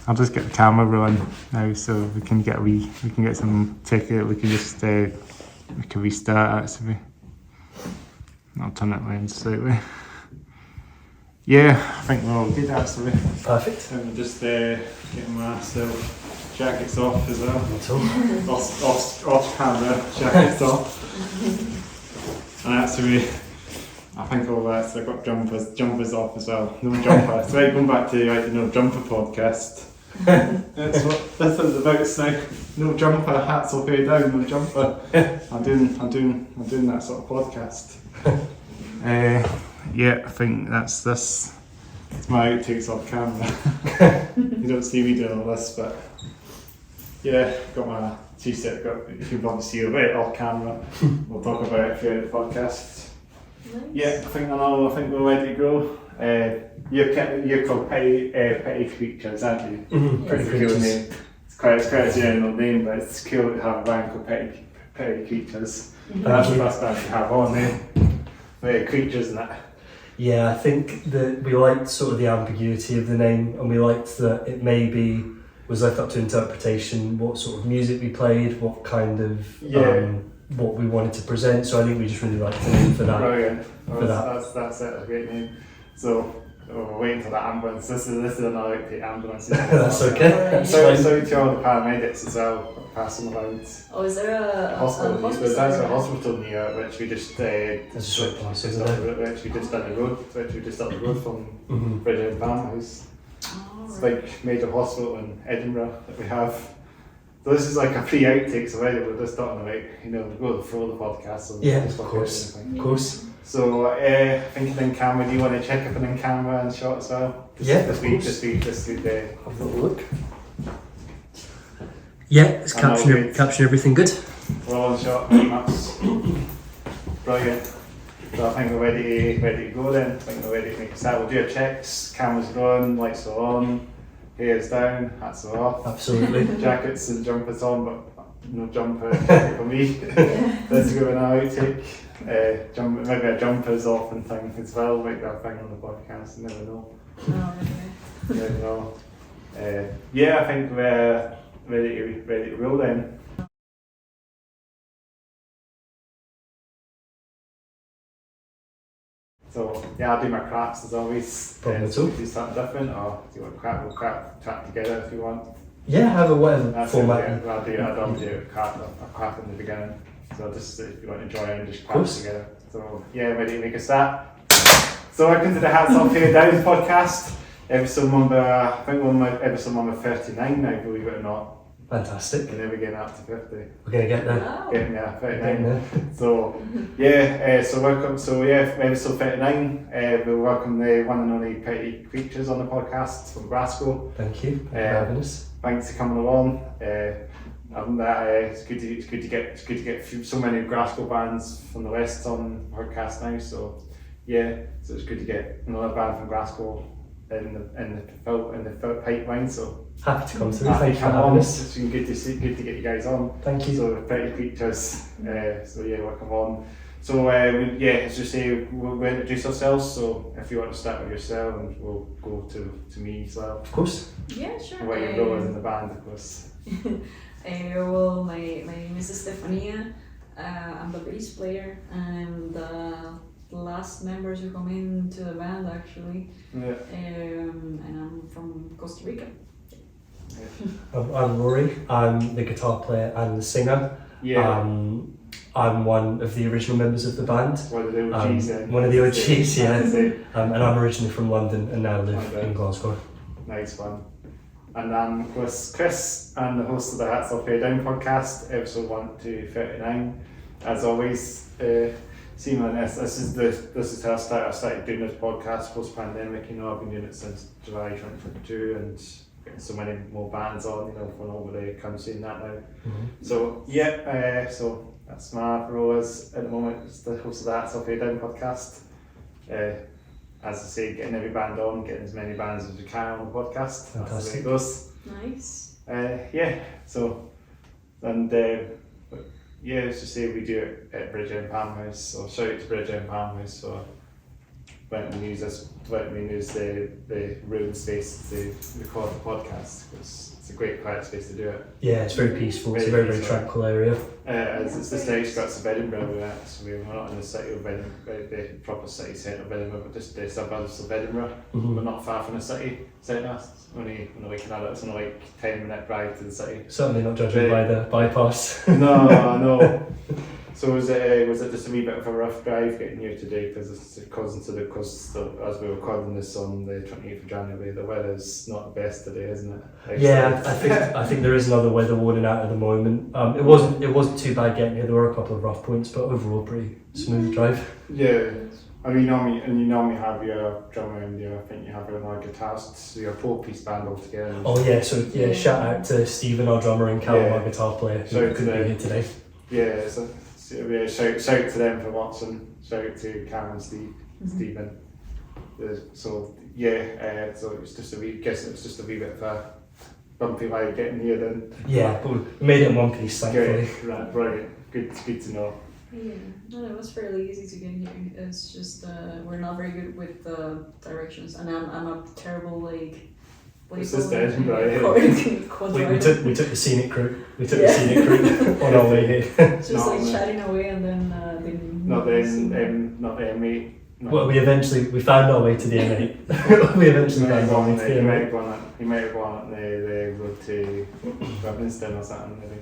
I'll just get the camera rolling now, so we can get some ticket. We can just we can restart actually. I'll turn it around slightly. Yeah, I think we're all good actually. Perfect. I'm just getting my jackets off as well. Off camera jackets off. And actually, I think all that. So I got jumpers off as well. No jumper. So going back to no jumper podcast. That's what this is about. So no jumper, hats all paid down. No jumper. I'm doing that sort of podcast. Yeah, I think that's this. It's my outtakes off camera. You don't see me doing all this, but yeah, got my T-shirt. You can probably see a bit off camera. We'll talk about it throughout the podcast. Nice. Yeah, I think we're ready to go. You're called Petty Creatures, aren't you? Mm-hmm. Pretty cool name. It's quite a general name, but it's cool to have a band called Petty Creatures. Mm-hmm. That's the first band you have on there. Creatures and that. Yeah, I think that we liked sort of the ambiguity of the name, and we liked that it maybe was left up to interpretation what sort of music we played, what kind of what we wanted to present. So I think we just really liked the name for that. Brilliant. That's it, a great name. So we're waiting for the ambulance. This is another ambulance. That's okay. Sorry to all the paramedics as well, passing around. Oh, is there a hospital? There's actually a hospital near which we just There's a short pass, isn't there? which we just down the road, up the road from Residing Farmhouse. It's like major hospital in Edinburgh that we have. So this is like a free outtakes already. We're just talking about go through the podcast. So yeah, of course. So I think in camera. Do you want to check if in camera and shot as well? Just have a look. Yeah, it's capturing everything good. We're all in shot, maps. Brilliant. So I think we're ready to go then. I think we're ready to make a start. We'll do our checks. Cameras are on, lights are on, hair's down, hats are off. Absolutely. Jackets and jumpers on, but no jumper jacket for me. Let's go with an outtake. Maybe a jumper's off and thing as well. Might be a thing on the podcast. You never know. You never know. Yeah, I think we're ready to roll then. So yeah, I'll do my craps as always. Problem at so all. do something different, or do you want crap? We'll chat together if you want. Yeah, have a whatever That's format. It, yeah. I don't do a crap in the beginning. So just if you want to join and just crap together. So yeah, ready to make a start. So welcome to the Hats Off Here Down podcast. Episode number 39 now, believe it or not. Fantastic. And then we're getting up to 50. We're going to get there. Wow. Getting there, 39. So yeah, so welcome. So yeah, episode 39. We'll welcome the one and only Petty Creatures on the podcast from Glasgow. Thank you for having us. Thanks for coming along. It's good to get so many Glasgow bands from the West on the podcast now. So yeah, so it's good to get another band from Glasgow in the pipeline. So happy to come through. Thank you for having us. It's been good to get you guys on. Thank you. So Petty Creatures. So yeah, welcome on. So as you say, we'll introduce ourselves. So if you want to start with yourself, and we'll go to me as well. Of course. Yeah, sure. What your role is in the band, of course. Well, my name is Stefania. I'm the bass player, and the last members who come into the band actually. Yeah. And I'm from Costa Rica. Yeah. I'm Rory. I'm the guitar player and the singer. Yeah. I'm one of the original members of the band. One of the OGs, One of the OGs, yeah. And I'm originally from London and now live in Glasgow. Nice one. And I'm of course Chris, and the host of the Hats Off Here Down podcast, episode 1 to 39. As always, Simon, this is how I started doing this podcast post pandemic. I've been doing it since July 2022 and getting so many more bands on, from all over the country and that now. Mm-hmm. So yeah, so that's my role at the moment, as the host of the Hats Off Here Down podcast. As I say, getting every band on, getting as many bands as we can on the podcast. Fantastic. That's the way it goes. Nice. So, and as you say, we do it at Bridge End Palmhouse, so shout out to Bridge End Palmhouse. So went and used the room space to record the podcast because it's a great quiet space to do it. Yeah, it's very peaceful. It's a very tranquil area. It's just the outskirts of Edinburgh we went, so we're not in the city of Edinburgh, the proper city centre of Edinburgh, but just the suburbs of Edinburgh. Mm-hmm. We're not far from the city centre. It's only it's only like 10-minute drive to the city. Certainly not judging by the bypass. No. So was it just a wee bit of a rough drive getting here today because as we're recording this on the 28th of January, the weather's not the best today, isn't it? Yeah, I think there is another weather warning out at the moment. It wasn't too bad getting here. There were a couple of rough points, but overall pretty smooth drive. Yeah. And you normally have your drummer and I think you have your guitarist, so your four-piece band all together. Oh yeah, so shout out to Stephen, our drummer, and Callum, our guitar player, who couldn't be here today. Yeah, so shout to them for watching. Shout out to Cam and Stephen. So it's just a wee bit of a bumpy ride getting here then. Yeah, but we made it in one piece, thankfully. Right, brilliant. Good to know. Yeah, no, it was fairly easy to get here. It's just we're not very good with directions, and I'm a terrible like. It's just Edinburgh, We took the scenic route. We took the scenic route on our way here. Just chatting away and then. Not the M8. No. Well, we found our way to the M8. We eventually found our way to the M8. He might have gone on the road to Livingston or something, maybe.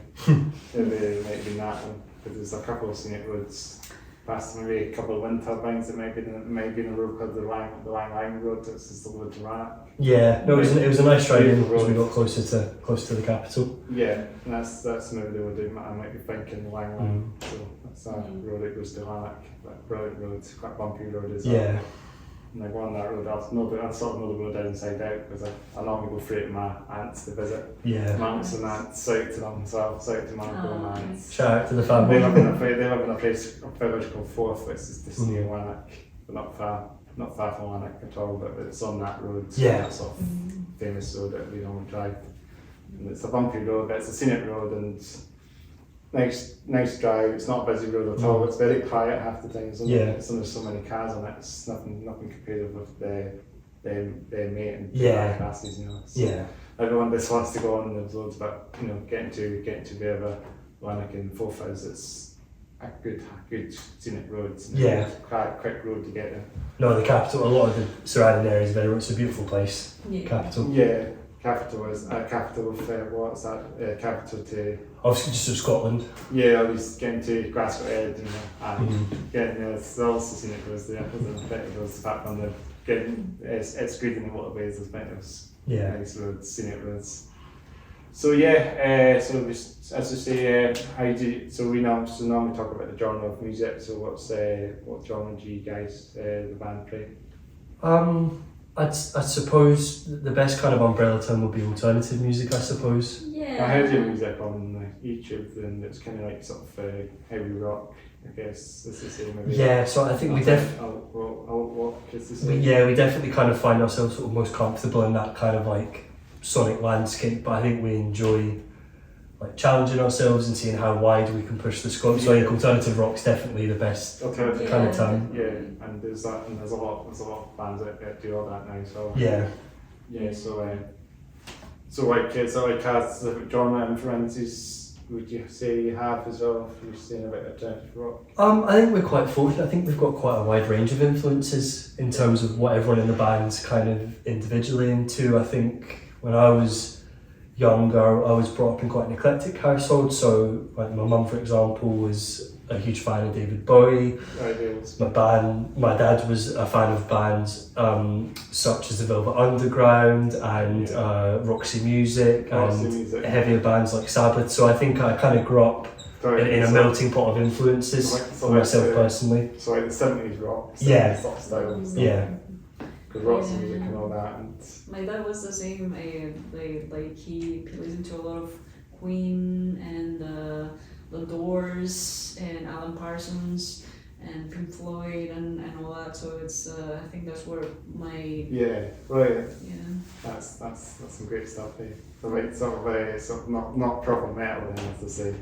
Maybe might be that one, because there's a couple of scenic roads past maybe a couple of wind turbines that might be in a road called the Lang Road. That's just the road to Rannoch. Yeah, no, it was a nice ride in as we got closer to the capital. Yeah, and that's maybe the road I might be thinking Lang. So that's a road that goes to Rannoch. Brilliant road, quite bumpy road as well. Yeah. And I go on that road, I sort of know the road inside out because I normally go through it to my aunts to visit. Yeah. My aunts and aunts, shout to them as well, shout to my uncle and my aunts. Shout out to the family. They live in a place, a village called Forth, which is just near Lanark, but not far from Lanark at all, but it's on that road, so that sort of famous road that we normally drive. And it's a bumpy road, but it's a scenic road and nice drive. It's not a busy road at all. It's very quiet half the time. There's so many cars on it. It's nothing compared with the mate and the classes, you know. So everyone just wants to go on those roads, but getting to wherever Lanark and Forth is, it's a good scenic road. It's quite a quick road to get there. No, the capital. A lot of the surrounding areas there. It's a beautiful place. Yeah. Capital. Yeah. Capital is capital of what's that? Capital to. Obviously, just of Scotland. Yeah, I was getting to Glasgow and getting there's also seen it goes there. It goes back on the getting it's great in the waterways. There's plenty of nice roads, scenic roads. So so as I say, we normally talk about the genre of music. So what genre do you guys the band play? I suppose the best kind of umbrella term would be alternative music, I suppose. Yeah. I heard your music on YouTube and it's kind of like sort of heavy rock, I guess. This is the same. Yeah, so I think we definitely kind of find ourselves sort of most comfortable in that kind of like sonic landscape, but I think we enjoy like challenging ourselves and seeing how wide we can push the scope. So I think alternative rock's definitely the best kind of term. Yeah, and there's a lot of bands that do all that now. So so like has specific genre influences would you say you have as well if you're saying about alternative rock? I think we're quite fortunate. I think we've got quite a wide range of influences in terms of what everyone in the band's kind of individually into. I think when I was younger, I was brought up in quite an eclectic household, so like my mum, for example, was a huge fan of David Bowie. My dad was a fan of bands such as the Velvet Underground and Roxy Music and heavier bands like Sabbath, so I think I kind of grew up in a melting pot of influences for myself personally. So like the 70s rock, sort of style. Yeah. Because Roxy Music and all that. And my dad was the same. Like he listened to a lot of Queen and The Doors and Alan Parsons and Pink Floyd and all that. So it's I think that's where my that's some great stuff. So like sort of not proper metal, then, as to say.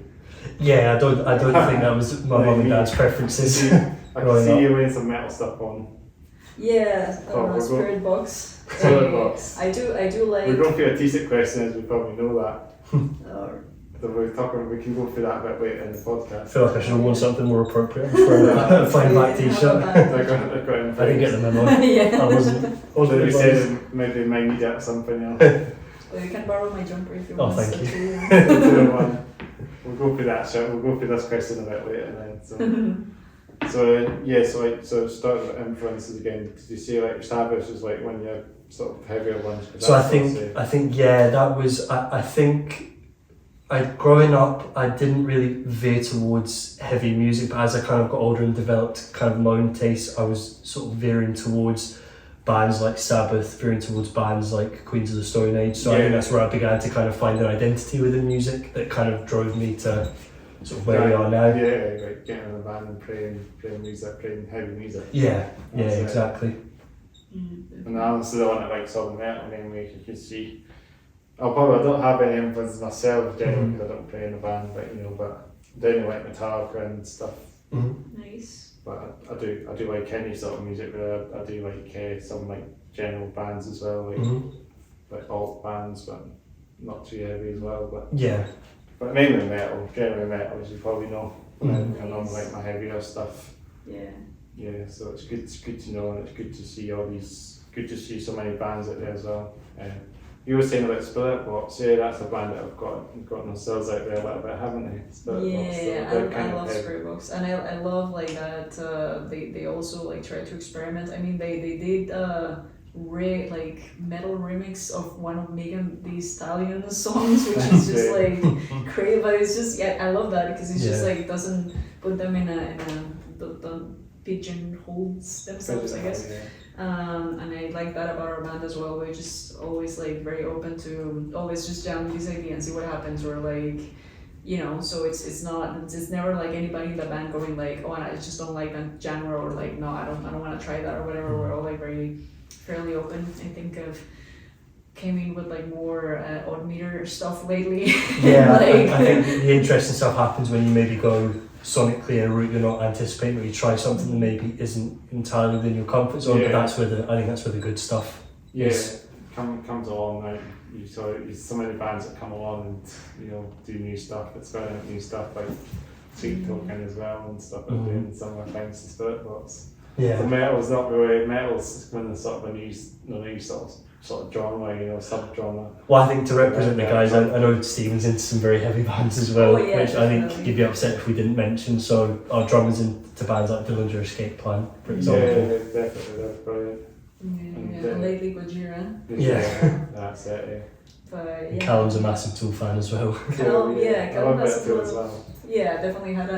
Yeah, I don't think that was my mum and dad's preferences. I can see you wearing some metal stuff on. Yeah, Oh, we'll go- Spirit Box. Spirit Box. I do like. We're going through artistic questions, we probably know that. Uh, So we can go through that a bit later in the I podcast. feel like I should have worn something more appropriate for a fine black t-shirt. I I didn't get the memo. yeah. I wasn't So we advised. said maybe might need it or something else. Well, you can borrow my jumper if you Oh, want. thank so you. too. We'll go through that shit. We'll go through this question a bit later then. So start with influences again. Did you say like Establish is like one of your sort of heavier ones? So I think yeah, that was I think growing up I didn't really veer towards heavy music, but as I kind of got older and developed kind of my own taste, I was sort of veering towards bands like Sabbath, veering towards bands like Queens of the Stone Age. So I think that's where I began to kind of find an identity within music that kind of drove me to sort of where we are now. Yeah, like getting in a band and playing music, playing heavy music. Yeah, That's it. exactly. And honestly, the one that likes all the metal anyway, you can see. I don't have any influences myself generally because I don't play in a band, but I do like Metalcore and stuff. Nice. But I do like any sort of music. But I do like some like general bands as well, like alt bands, but not too heavy as well. But mainly metal, generally metal, as you probably know. And I like my heavier stuff. Yeah. Yeah, so it's good to know, and it's good to see good to see so many bands out there as well. You were saying about Spirit Box, yeah, that's a band that have got themselves out there a little bit, haven't they? Spirit Box, so Yeah, they're I kind love of Spirit Box, and I love like that. They also like try to experiment. I mean, they did like metal remix of one of Megan Thee Stallion's songs, which is just like crazy. But it's just I love that because it's just like it doesn't put them in a the pigeonholes themselves, I guess. And I like that about our band as well. We're just always like very open to always just jam this idea and see what happens, or like so it's never like anybody in the band going like, oh, I just don't like that genre, or like, no, I don't want to try that or whatever. We're all like fairly open. I think I've came in with like more odd meter stuff lately. Yeah, like, I think the interesting stuff happens when you maybe go sonically in a route you're not anticipating, or you try something that maybe isn't entirely within your comfort zone. But that's where I think that's where the good stuff is. Comes along. Like you saw, so many bands that come along and do new stuff, experiment new stuff, like Sweet Talking as well and stuff. Like doing similar things to Spirit Box. Yeah. So metal's not really metal's kind of sort of a new sort of genre, sub-genre. Well, I think to represent the guys, I know Stephen's into some very heavy bands as well, which I think you'd be upset if we didn't mention. So our drummer's into bands like Dillinger Escape Plan, for example. Yeah, definitely, that's brilliant. and lately Gojira. Yeah, that's it. Yeah. But And Callum's a massive Tool fan as well. Callum, I Callum love has it too as well. Yeah, definitely had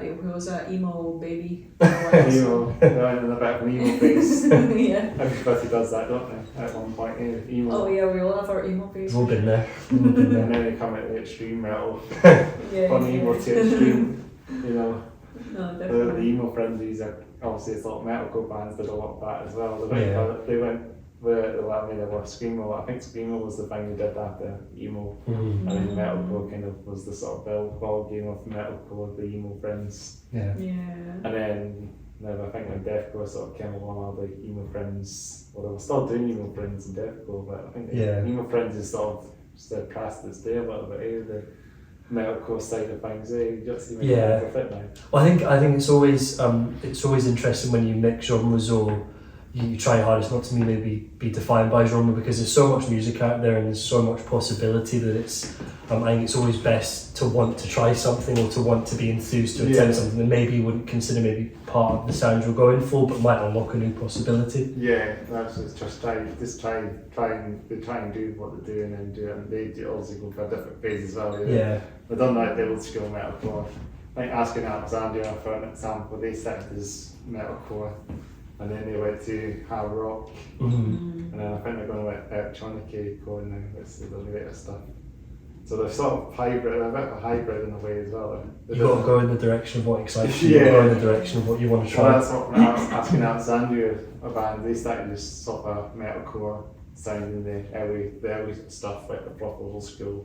he was a emo baby. Emo, they're in a bit of an emo phase. Yeah. Everybody does that, don't they? At one point, emo. Oh yeah, we all have our emo phase. We've all been there. And then they come at the extreme metal, Yeah. on emo to extreme. No, The definitely. emo frenzies are obviously it's a lot of metalcore bands did a lot of that as well. They went they were Screamo. I think Screamo was the thing they did after emo. And then metalcore kind of was the sort of ball game of metalcore, the emo friends. Yeah. Yeah. And then I think when deathcore sort of came along, all the emo friends, well they were still doing emo friends and deathcore, but I think emo friends is sort of still cast its day a little bit, the metalcore side of things, you just see with it now. Well, I think it's always interesting when you mix genres, or you try your hardest not to maybe be defined by genre, because there's so much music out there and there's so much possibility that it's I think it's always best to want to try something, or to want to be enthused to attempt something that maybe you wouldn't consider maybe part of the sound you're going for, but might unlock a new possibility. Yeah, that's just try and do what they're doing and do it, and they also go for a different phase as well. Yeah. They've done like the old school metalcore. Like Asking Alexandria for an example, they started as metalcore, and then they went to hard rock, and then I think they're going to like electronic core now. That's the latest stuff. So they're sort of hybrid, they're a bit of a hybrid in a way as well. You've got to go in the direction of what excites you, go in the direction of what you want to try. Well, that's what when I was Asking Alexandria, a band, they started just sort of metalcore sound in the early stuff, like the proper old school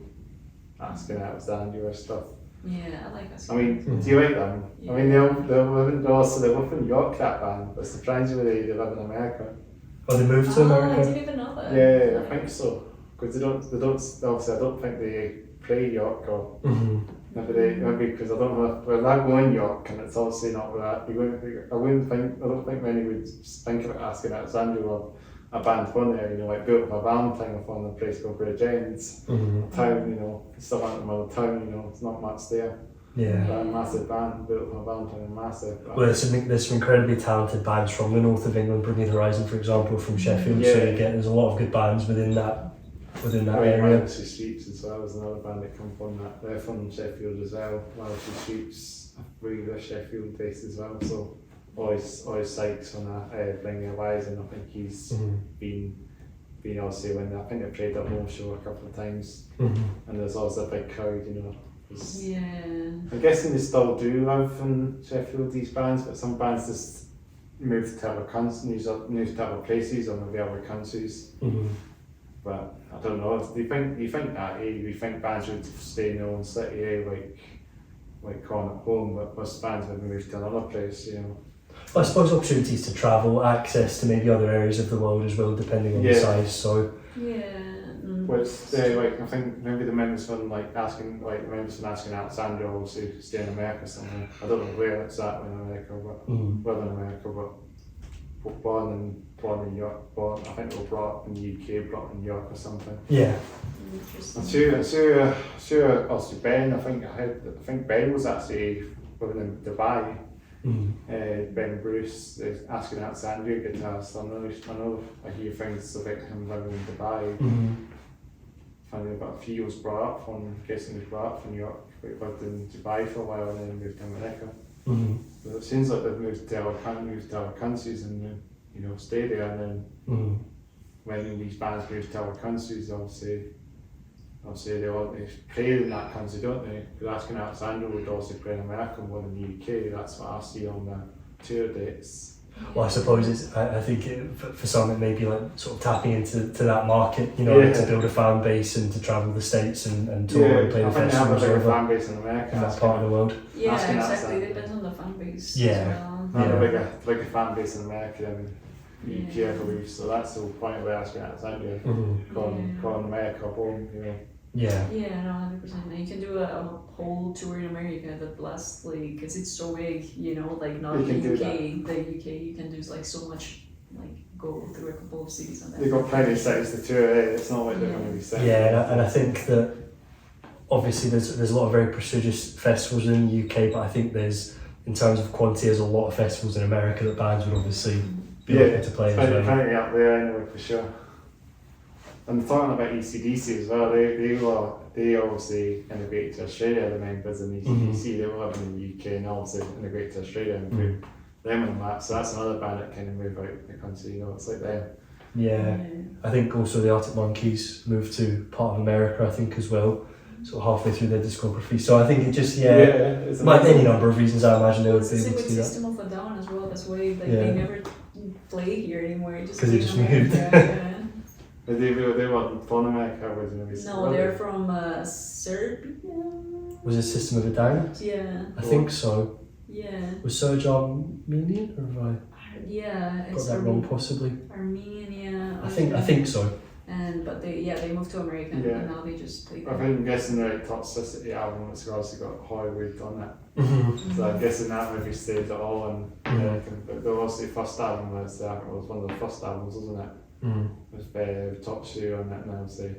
Asking Alexandria stuff. Yeah, I like us. I mean, do you like them? Yeah. I mean, they live in York, that band, but surprisingly they live in America. Oh, they moved to I America? didn't even know that. Yeah, I think so. Because obviously I don't think they play York or maybe because I don't know, we're not going York and it's obviously not that. I don't think many would think about asking Alexandra or a band from there, like Built for Valentine or from a place called Bridge Ends, town, stuff like another town, there's not much there. Yeah. But a massive band, Built for Valentine, and massive. Well, there's some incredibly talented bands from the north of England, Bringing Horizon, for example, from Sheffield. Yeah. So there's a lot of good bands within that area. Wellesley Streets as well is another band that come from that. They're from Sheffield as well. Wellesley Streets, I believe they're Sheffield based as well. So always Sykes on that Bringing Horizon. I think he's been obviously when I think they played at home show a couple of times, and there's always a big crowd. Yeah. I'm guessing they still do live in Sheffield, these bands, but some bands just move to other countries, move to other places or maybe other countries. But I don't know. Do you think that? Do you think bands would stay in their own city, like calling it home, but most bands would move to another place, I suppose opportunities to travel, access to maybe other areas of the world as well, depending on the size. So Yeah. which I think maybe the members from asking Alexandra also to stay in America somewhere. I don't know where exactly in America, but well in America, but born in York. I think they were brought up in the UK, brought up in York or something. yeah. Interesting. I'm sure also Ben, I think Ben was actually living in Dubai. Ben Bruce is asking Alexandria guitarist. I know I hear things about him living in Dubai. Funny, but he was brought up from, guessing he was brought up from York, but he lived in Dubai for a while and then moved to America. But it seems like they've moved to other countries and stay there, and then when these bands move to other countries, obviously they want to play in that country, don't they? Because Asking Alexandra would also play in America more than the UK. That's what I see on the tour dates. Well, I suppose I think for some it may be like sort of tapping into that market, to build a fan base and to travel the States and tour and play the festivals over over fan base in America. in that part of the world. Yeah, Asking exactly. Alexandra. It depends on the fan base. Yeah. As well. Not a bigger fan base in America than the UK, I believe. So that's the whole point of Asking Alexandria. Calling America home, Yeah. Yeah, no, 100%. And you can do a whole tour in America that lasts because it's so big, not You the can do UK. The UK you can do so much, go through a couple of cities and then. They've got plenty of cities to tour. It's not like they're going to be set. Yeah, and I think that obviously there's a lot of very prestigious festivals in the UK, but I think there's, in terms of quantity, there's a lot of festivals in America that bands would obviously be looking to play as well. Plenty up there anyway, for sure. And talking about ECDC as well, they obviously immigrated to Australia, the members in ECDC, they were living in the UK and obviously immigrated to Australia and put them on that. So that's another band that kind of moved out the country, it's like them. Yeah, I think also the Arctic Monkeys moved to part of America, I think, as well, sort of halfway through their discography. So I think it just, might be any number of reasons I imagine they would be able to do that. System of a Down as well, that's why they never play here anymore. Because they just moved. But they weren't from America originally. No, they're from Serbia. Was it System of a Down? Yeah. I think so. Yeah. Was Serge Armenian, or have Yeah, I it's got that wrong possibly? Armenian, yeah. I think so. But they moved to America and now they just play. I'm guessing the Toxicity album has also got Hollywood on it. So I'm guessing that maybe stayed at all in America. But the first album was one of the first albums, wasn't it? With Top Shoe on it, and obviously,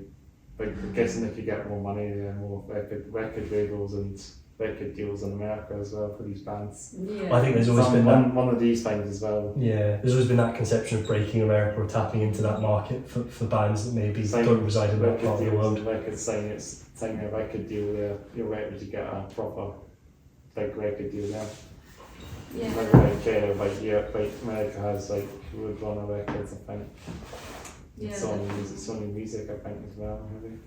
but I'm guessing they could get more money, more record labels and record deals in America as well for these bands. Yeah. I think there's always been one of these things as well. Yeah, there's always been that conception of breaking America or tapping into that market for bands that maybe don't reside in that part of the world. Record signing a record deal there, you're ready to get a proper big record deal there. Yeah. Like America has Roadrunner Records, I think. Yeah. Sony Music, I think, as well, maybe.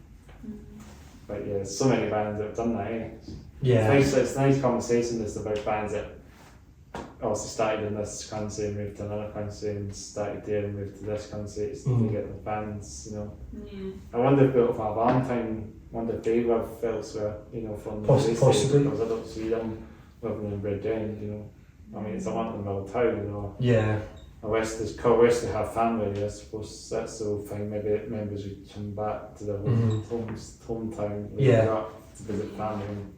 But yeah, so many bands that have done that, eh? Yeah. It's nice conversation just about bands that also started in this country and moved to another country and started there and moved to this country to get the bands, Yeah. I wonder if Built for Valentine wonder if they live elsewhere, you know, from the Possibly. because I don't see them living in Bridgend, you know. I mean, it's a London town, you know. Yeah. Unless they have family there, I suppose that's the whole thing. Maybe members would come back to their hometown where Yeah. they are to visit family and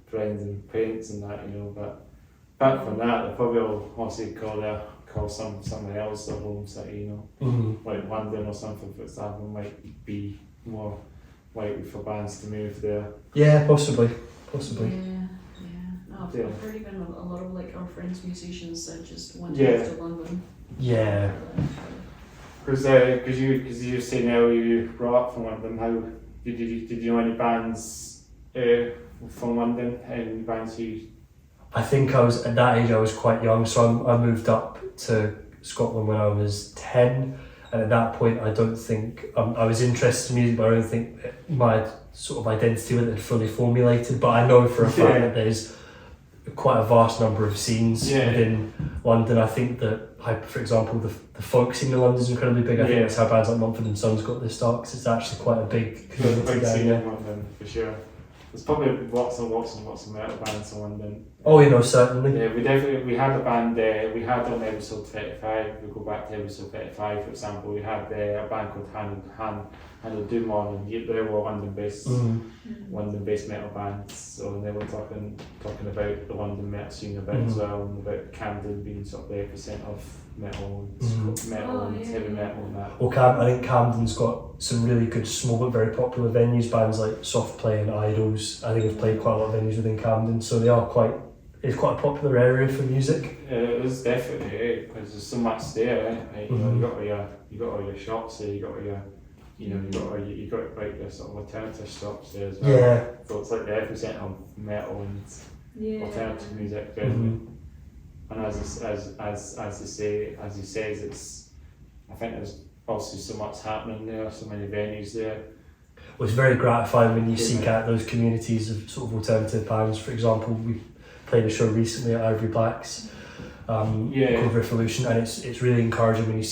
friends and parents and that, you know. But apart from that, they probably will also call somewhere else their home city, you know. Like London or something, for example, might be more likely for bands to move there. Yeah, possibly. Yeah. No, I've heard even a lot of like our friends musicians that just went to London. Yeah. Because you say now you brought up from London. How did you know any bands from London? Any bands you? I think I was at that age. I was quite young, so I moved up to Scotland when I was 10, and at that point, I don't think I was interested in music, but I don't think my sort of identity with it had fully formulated. But I know for a fact that there's quite a vast number of scenes within London. I think that, for example, the folk scene in London is incredibly big. I think that's how bands like Mumford & Sons got their start, because it's actually quite a big community down scene there. in London, for sure. There's probably lots and lots of metal bands in London. Oh, you know, certainly. Yeah, we had a band there. We had on episode 35. We go back to episode 35, for example. We had a band called Handle Doomon, and they were London-based metal bands. So they were talking about the London metal scene a bit as well, and about Camden being sort of the epicenter of metal, and heavy metal and that. Well, I think Camden's got some really good small but very popular venues. Bands like Soft Play and Idols, I think, have played quite a lot of venues within Camden, so it's quite a popular area for music. Yeah, it is definitely, because there's so much there. Right? You know, you got all your shops there. You got like your sort of alternative shops there as well. Yeah. So it's like the epicenter of metal and alternative music. And as he says, it's. I think there's also so much happening there, so many venues there. Well, it's very gratifying when you seek out those communities of sort of alternative bands. For example, we played a show recently at Ivory Black's called Revolution, and it's really encouraging when you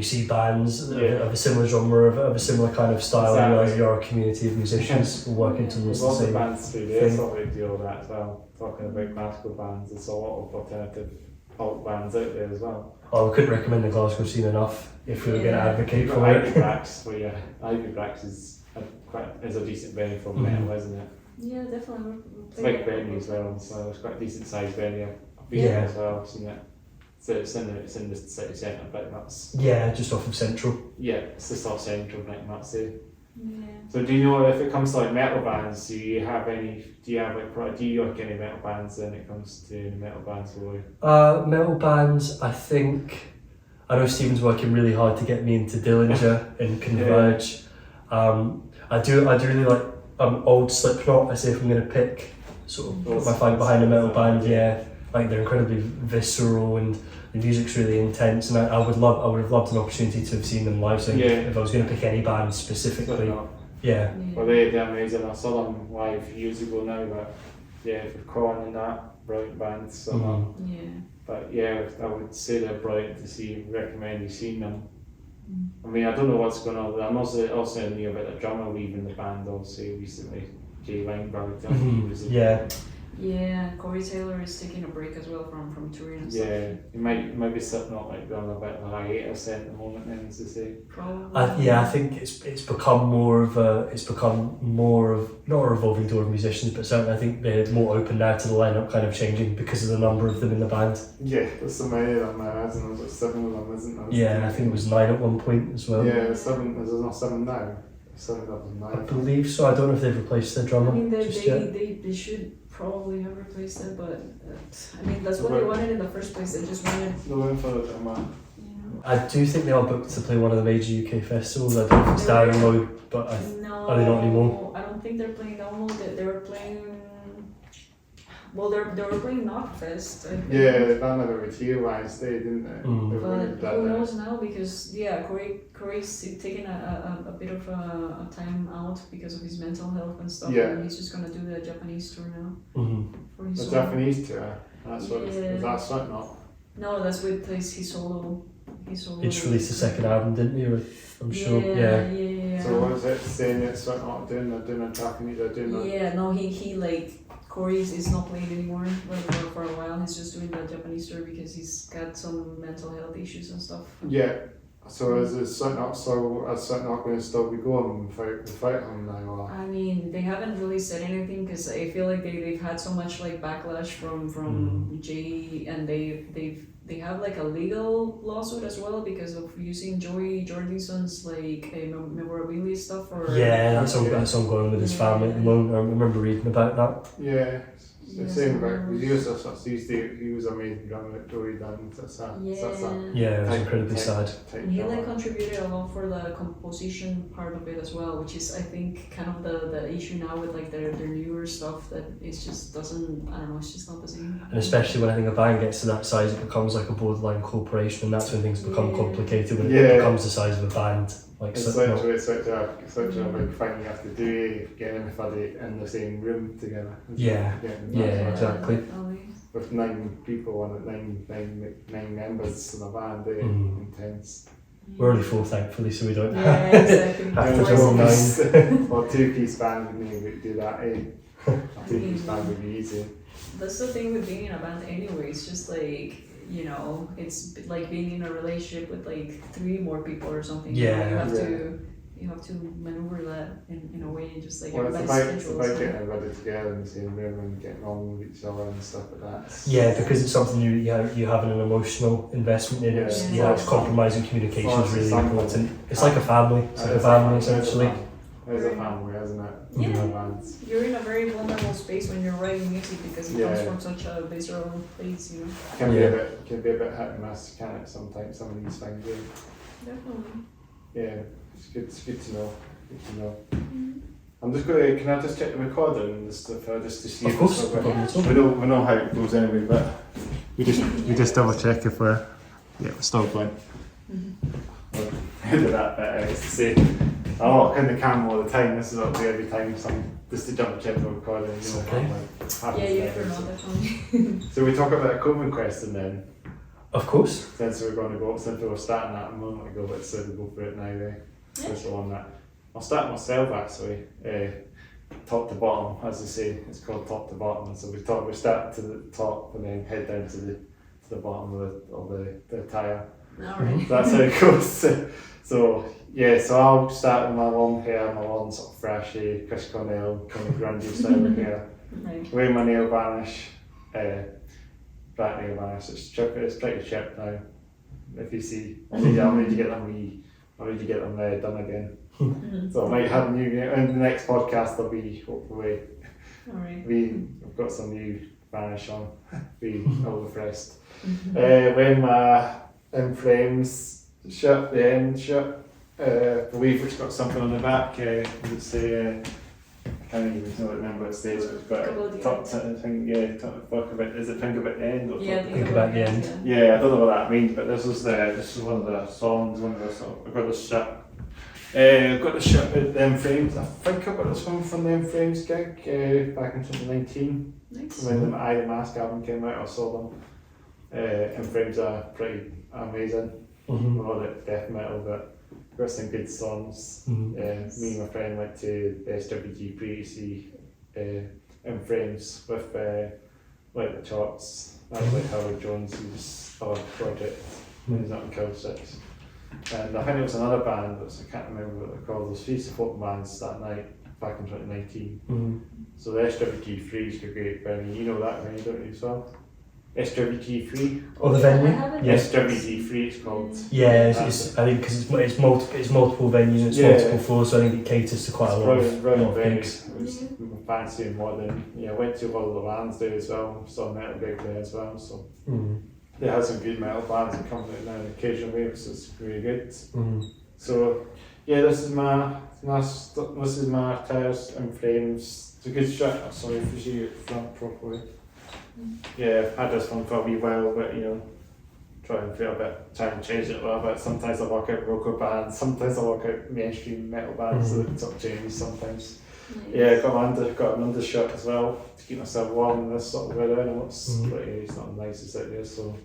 see bands of a similar genre, of a similar kind of style, and realize you are a community of musicians all working towards the same bands through there, sort of deal with that as well. Talking about classical bands, there's a lot of alternative folk bands out there as well. Oh, we couldn't recommend the Glasgow scene enough if we were going to advocate for it. Ivy Blacks is a decent venue for metal, isn't it? Yeah, definitely. It's a big venue as well, so it's quite a decent sized venue. I've been there as well, seen it. So it's in the city centre, pretty much. Yeah, just off of Central. Yeah, it's just off Central, pretty much. Yeah. So do you know, if it comes to like metal bands, do you like any metal bands when it comes to metal bands for you? Metal bands, I know Stephen's working really hard to get me into Dillinger and Converge. I do really like old Slipknot. I say if I'm going to pick, sort of put my flag behind a metal band, like they're incredibly visceral and the music's really intense, and I would have loved an opportunity to have seen them live. So if I was going to pick any band specifically, Well, they're amazing. I saw them live years ago now, but with Corn and that, brilliant bands. So but I would say they're brilliant to recommend you seeing them. I mean, I don't know what's going on. I'm also knew about the drummer leaving the band also recently, Jay Weinberg. Yeah, Corey Taylor is taking a break as well from touring and stuff. Yeah, he might be sitting up like on a bit of a hiatus at the moment, then, as they say. Probably. I think it's become more of not a revolving door of musicians, but certainly I think they're more open now to the lineup kind of changing because of the number of them in the band. Yeah, there's so many of them now. I don't know, there's 7 of them, isn't there? Yeah, I think it was 9 at one point as well. Yeah, there's 7. There's not 7 now. 7 of them now. I believe so. I don't know if they've replaced their drummer. I mean, yet. they should probably have replaced it, but I mean, that's what they wanted in the first place. They just wanted. They're looking for the drummer. I do think they are booked to play one of the major UK festivals. I don't know if it's download, but are they not anymore? I don't think they're playing download. They were playing. Well, they were playing Knockfest. Yeah, they done it with materialized, didn't they? But who knows now, because Corey's taking a bit of a time out because of his mental health and stuff. Yeah. And he's just gonna do the Japanese tour now. For his Japanese tour. That's what. Is that Slipknot? No, that's with his solo he's solo. It's released a second album, didn't he? Or, I'm sure. Yeah. So what is it saying it's not doing? They're doing a tracking, they're doing that? Yeah, no, he like Corey is not playing anymore for a while. He's just doing the Japanese tour because he's got some mental health issues and stuff. Yeah. So is it Slipknot going to still be going without him now? Or? I mean, they haven't really said anything because I feel like they've had so much like backlash from Jay, and they have like a legal lawsuit as well because of using Joey Jordison's like memorabilia stuff. Or that's ongoing with his family at the moment. I remember reading about that. Yeah. The same about he was amazing drummer at Joey Dan. That's sad. Yeah, it was incredibly sad. And he like contributed a lot for the composition part of it as well, which is I think kind of the issue now with like their newer stuff that it just doesn't, I don't know, it's just not the same. And especially when I think a band gets to that size, it becomes like a borderline corporation, and that's when things become complicated. When it becomes the size of a band. Like it's literally such a big thing you have to do, getting everybody in the same room together. Yeah, exactly. With 9 people on it, nine members in the band, intense. We're only 4, thankfully, so we don't exactly. have to do all 9. Or 2-piece band wouldn't do that, A 2-piece band would be easy. That's the thing with being in a band anyway, it's just like, you know, it's like being in a relationship with like 3 more people or something. Yeah. You have to maneuver that in a way, just like well, it's everybody's about getting everybody together in the same room and getting on with each other and stuff like that. Yeah, because it's something you have an emotional investment in. It's compromising communication is really important. It's like a family. It's like a family essentially. It's a family, isn't it? Yeah. You're in a very vulnerable space when you're writing music because it comes from such a visceral place, you know. Can be a bit hit and miss, can't it? Sometimes some of these things. Definitely. Yeah, it's good to know. I'm just going to. Can I just check the recording just to see? Of course. We know how it goes anyway, but we just double check if we're still going. I do that bit. To say, I'm not in the camera all the time. This is what I do every time. Just to double check the recording. You know, you never know, definitely. So we talk about a common question then. Of course. Since we were starting that a moment ago, let's say we go for it now. That's the one that I'll start myself actually. Top to bottom, as I say, it's called top to bottom. So we start to the top and then head down to the bottom of the tire. Alright. That's how it goes. So I'll start with my long hair, my long sort of flashy Chris Cornell kind of grungy style of hair. Right. Wearing my nail varnish, black nail varnish. It's pretty chipped now. If you see, I'll need to get them done again. So I might have new. In the next podcast, there'll be hopefully. Alright. We've got some new varnish on. Be all refreshed. Wearing my In Flames shirt, the end shirt. I believe it's got something on the back. It would say. I can't even remember what it says, but it's got talk about. Is it think about the end or think about the end? Yeah, I don't know what that means, but this is one of the songs. I've got this shirt. I've got the shirt with them frames. I think I got this one from them frames gig back in 2019. Nice. When the I the Mask album came out, I saw them. And frames are pretty amazing. All that death metal, but got some good songs. Me and my friend went to the SWG pre to see In Frames with like the Charts. That was like Howard Jones' other project. He's not in Kill 6. And I think it was another band, I can't remember what they're called. There's 3 support bands that night back in 2019. So the SWG3 is a great venue. You know that venue, don't you, as well? SWG3. Oh, the venue? Yes. SWG3 it's called. Yeah, it's I think because it's multiple venues and it's multiple floors, so I think it caters to quite a lot of gigs. It was fancy and modern. Yeah, I went to a lot of the bands there as well. Saw a metal gig there as well. So they had some good metal bands that come out now on occasional waves. So it's really good. So yeah, this is my Tires In Flames. It's a good shirt. Sorry if you see it front properly. Yeah, I've had this one for a wee while, but try and change it a little bit. Sometimes I work out rocker bands, sometimes I work out mainstream metal bands, so it sort of changes sometimes. Nice. Yeah, got an undershirt as well to keep myself warm in this sort of weather. I know it's not the nicest out there, so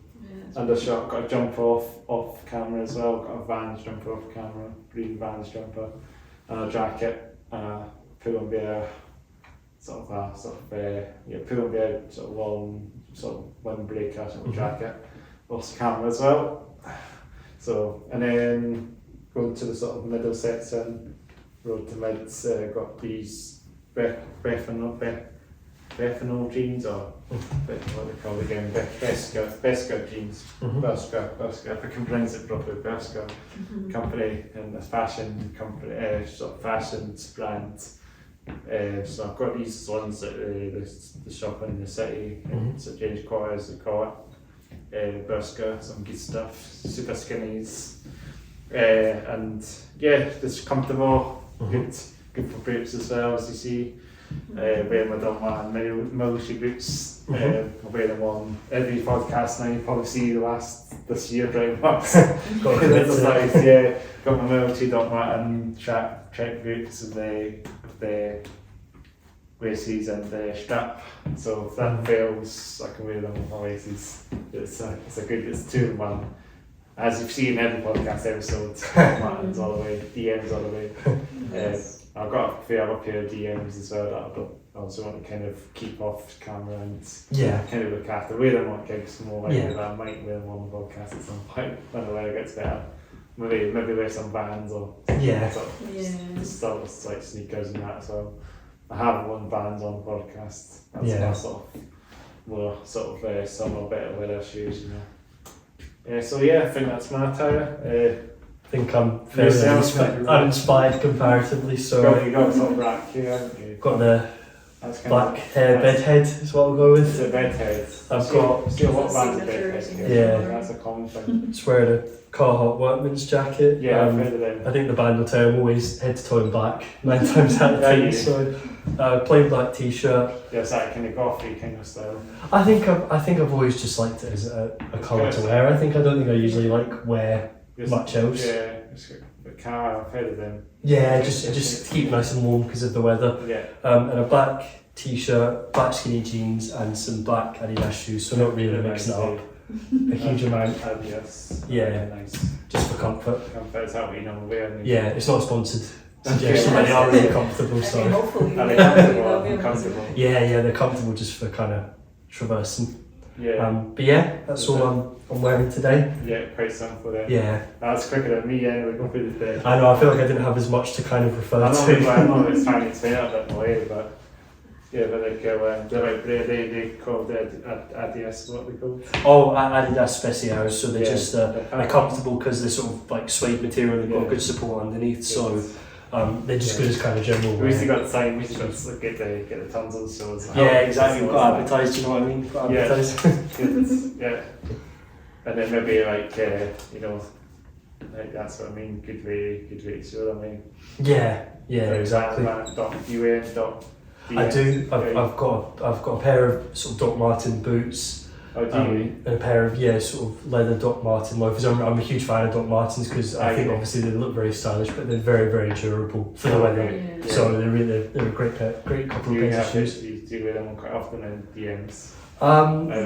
undershot, got a jump off camera as well, got a Vans jumper off camera, green Vans jumper, and a jacket, and a pull and bear pull and bear sort of long sort of windbreaker sort of jacket off camera as well. So, and then going to the sort of middle section, road to mids, got these Bethanol jeans, or what they call it again, Beska jeans, Berska, if I can pronounce it properly, Berska company, and a fashion company, sort of fashion brand. So I've got these ones at the shop in the city, in St James Quarters, they call it. Berska, some good stuff, super skinnies, and yeah, just comfortable, good for boots as well, as you see. Wearing my Don Martin military boots. I wear them on every podcast now. You probably see this year pretty much. Got my military Don Martin track boots with the laces and the strap. So if that fails, I can wear them on my laces. It's two in one. As you've seen in every podcast episode, Martin's all the way, DMs all the way. I've got a fair pair of DMs as well that I also want to kind of keep off camera and kind of look after. Wear them on gigs more likely that I might wear them on the podcast at some point when the weather gets better. Maybe wear some Vans or sort of like sneakers and that as well. I have worn Vans on the podcast. That's my sort of more sort of summer better weather shoes, you know. So yeah, I think that's my attire. I think I'm fairly uninspired comparatively, so you got sort of black here, haven't you? Got the black hair bed head is what I'll go with. It's a bed head. I've got still what band's a bed head? Yeah. That's a common thing. Just wearing a Carhartt workman's jacket. Yeah, I've heard of them. I think the band will tell I'm always head to toe in black 9 times out of 10. So plain black t-shirt. Yeah, it's that kind of gothy kind of style. I think I've always just liked it as a colour to wear. I don't think I usually wear much else. Yeah, the car, I've heard of them. Yeah, just to keep nice and warm because of the weather. Yeah. And a black t-shirt, black skinny jeans, and some black Adidas shoes. So not really mixing it up a huge amount. Adidas. Yeah, nice. Just for comfort. Comfort is how we normally wear. Yeah, it's not a sponsored suggestion, but they are really comfortable. So. Hopefully, they're comfortable. Yeah, they're comfortable just for kind of traversing. Yeah. But yeah, that's all I'm wearing today. Yeah, quite simple then. Yeah. That's quicker than me anyway, going through the day. I know, I feel like I didn't have as much to kind of refer to. I know it's trying to explain it a bit more, but yeah, but they called Adidas, what they called? Oh, Adidas Specials, so they're just they're comfortable because they're sort of like suede material, they've got good support underneath, so they're just good as kind of general wear. We used to got the same, we used to get the tons of shows. Yeah, exactly, we've got advertised, you know what I mean? Got advertised. Yeah. And then maybe that's what I mean, good way to show them. Yeah, exactly. I do. I've got a pair of sort of Doc Martin boots. Oh, do you? And a pair of sort of leather Doc Martin loafers. I'm a huge fan of Doc Martens because I think obviously they look very stylish, but they're very, very durable for the weather. Yeah. So they're a great couple of pairs of shoes. Do you wear them quite often in DMs?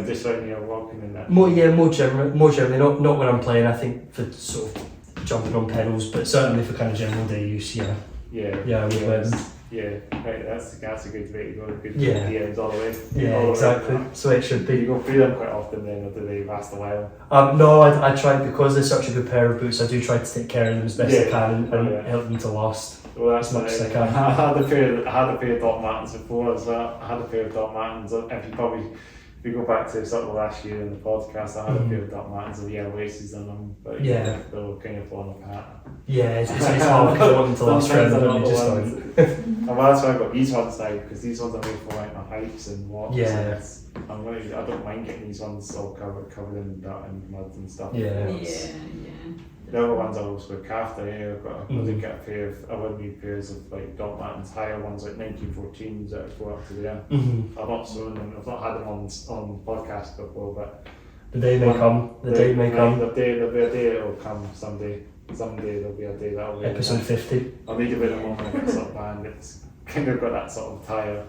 Just when you're walking in that. More generally, not when I'm playing. I think for sort of jumping on pedals, but certainly for kind of general day use. Yeah, I would wear them. Yeah, right, that's a good way to go. Good DMs all the way. Yeah, exactly. So it should be. You go through them quite often then, or do they last a while? No, I try, because they're such a good pair of boots, I do try to take care of them as best I can and help them to last as much as I can. I had a pair of Doc Martens before as well. I had a pair of Doc Martens, if you go back to sort of last year in the podcast, I had a pair of Doc Martens with yellow laces on them, but they were kind of falling apart. Yeah, it's hard because I want them to last forever, and they just don't. And that's why I got these ones now, because these ones are made for like my hikes and walks. Yeah. I don't mind getting these ones all covered in dirt and mud and stuff. Yeah. The other ones I also look after. I did get a pair of, I would need pairs of like Doc Martens, higher ones like 1914s that go up to there. I've not shown them, I've not had them on podcast before, but the day may come. The day there'll be a day it'll come someday. Someday there'll be a day that'll be episode 50. I'll need a bit of one when I get sort of band. It's kind of got that sort of tire.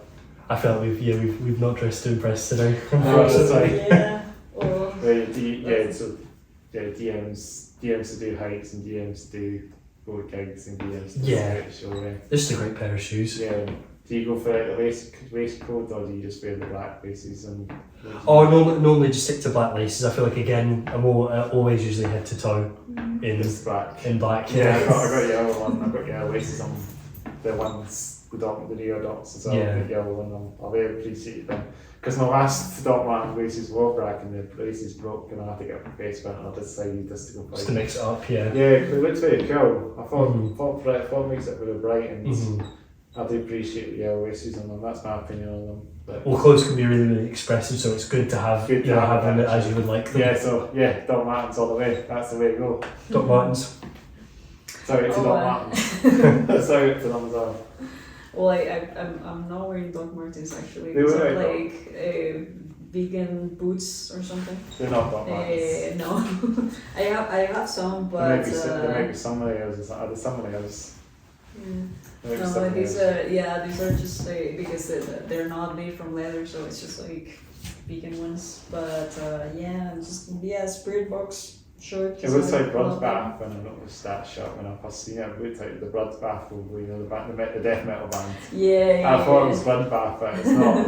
I felt we've not dressed to impress today. Sorry. Yeah. DMs to do hikes and DMs to do go to gigs and DMs to Yeah. show. Yeah. This is a great pair of shoes. Yeah. Do you go for like, the waistcoat or do you just wear the black laces and? Oh, normally just stick to black laces. I feel like again, I'm always usually head to toe in Just black. In black. Yeah, I got yellow one. I got yellow laces on the ones the rear dots as well. Yeah. The yellow one. I very appreciate them because my last Doc Martens laces were black and the laces broke and I had to get a replacement and I decided just to go for Just to mix it up, yeah. Yeah, it looks very cool. I thought it makes it really bright and I do appreciate the yellow laces on them. That's my opinion on them. But Well, clothes can be really, really expressive, so it's good to have them as you would like them. yeah, so yeah, Doc Martens all the way. That's the way to go. Doc Martens. Sorry to Doc Martens. Sorry to them as well. Well, I'm not wearing Doc Martens actually. They were So, like vegan boots or something. They're not Doc Martens. No, I have some, but there might be somebody else. Are there somebody else? yeah. There might be No, somebody these else. these are just because they're not made from leather, so it's just like vegan ones. But Spirit Box shirt. It looks like Bloodbath when I noticed that shot when I first seen it. It looked like the Bloodbath logo, the death metal band. Yeah. I thought it was Bloodbath, but it's not.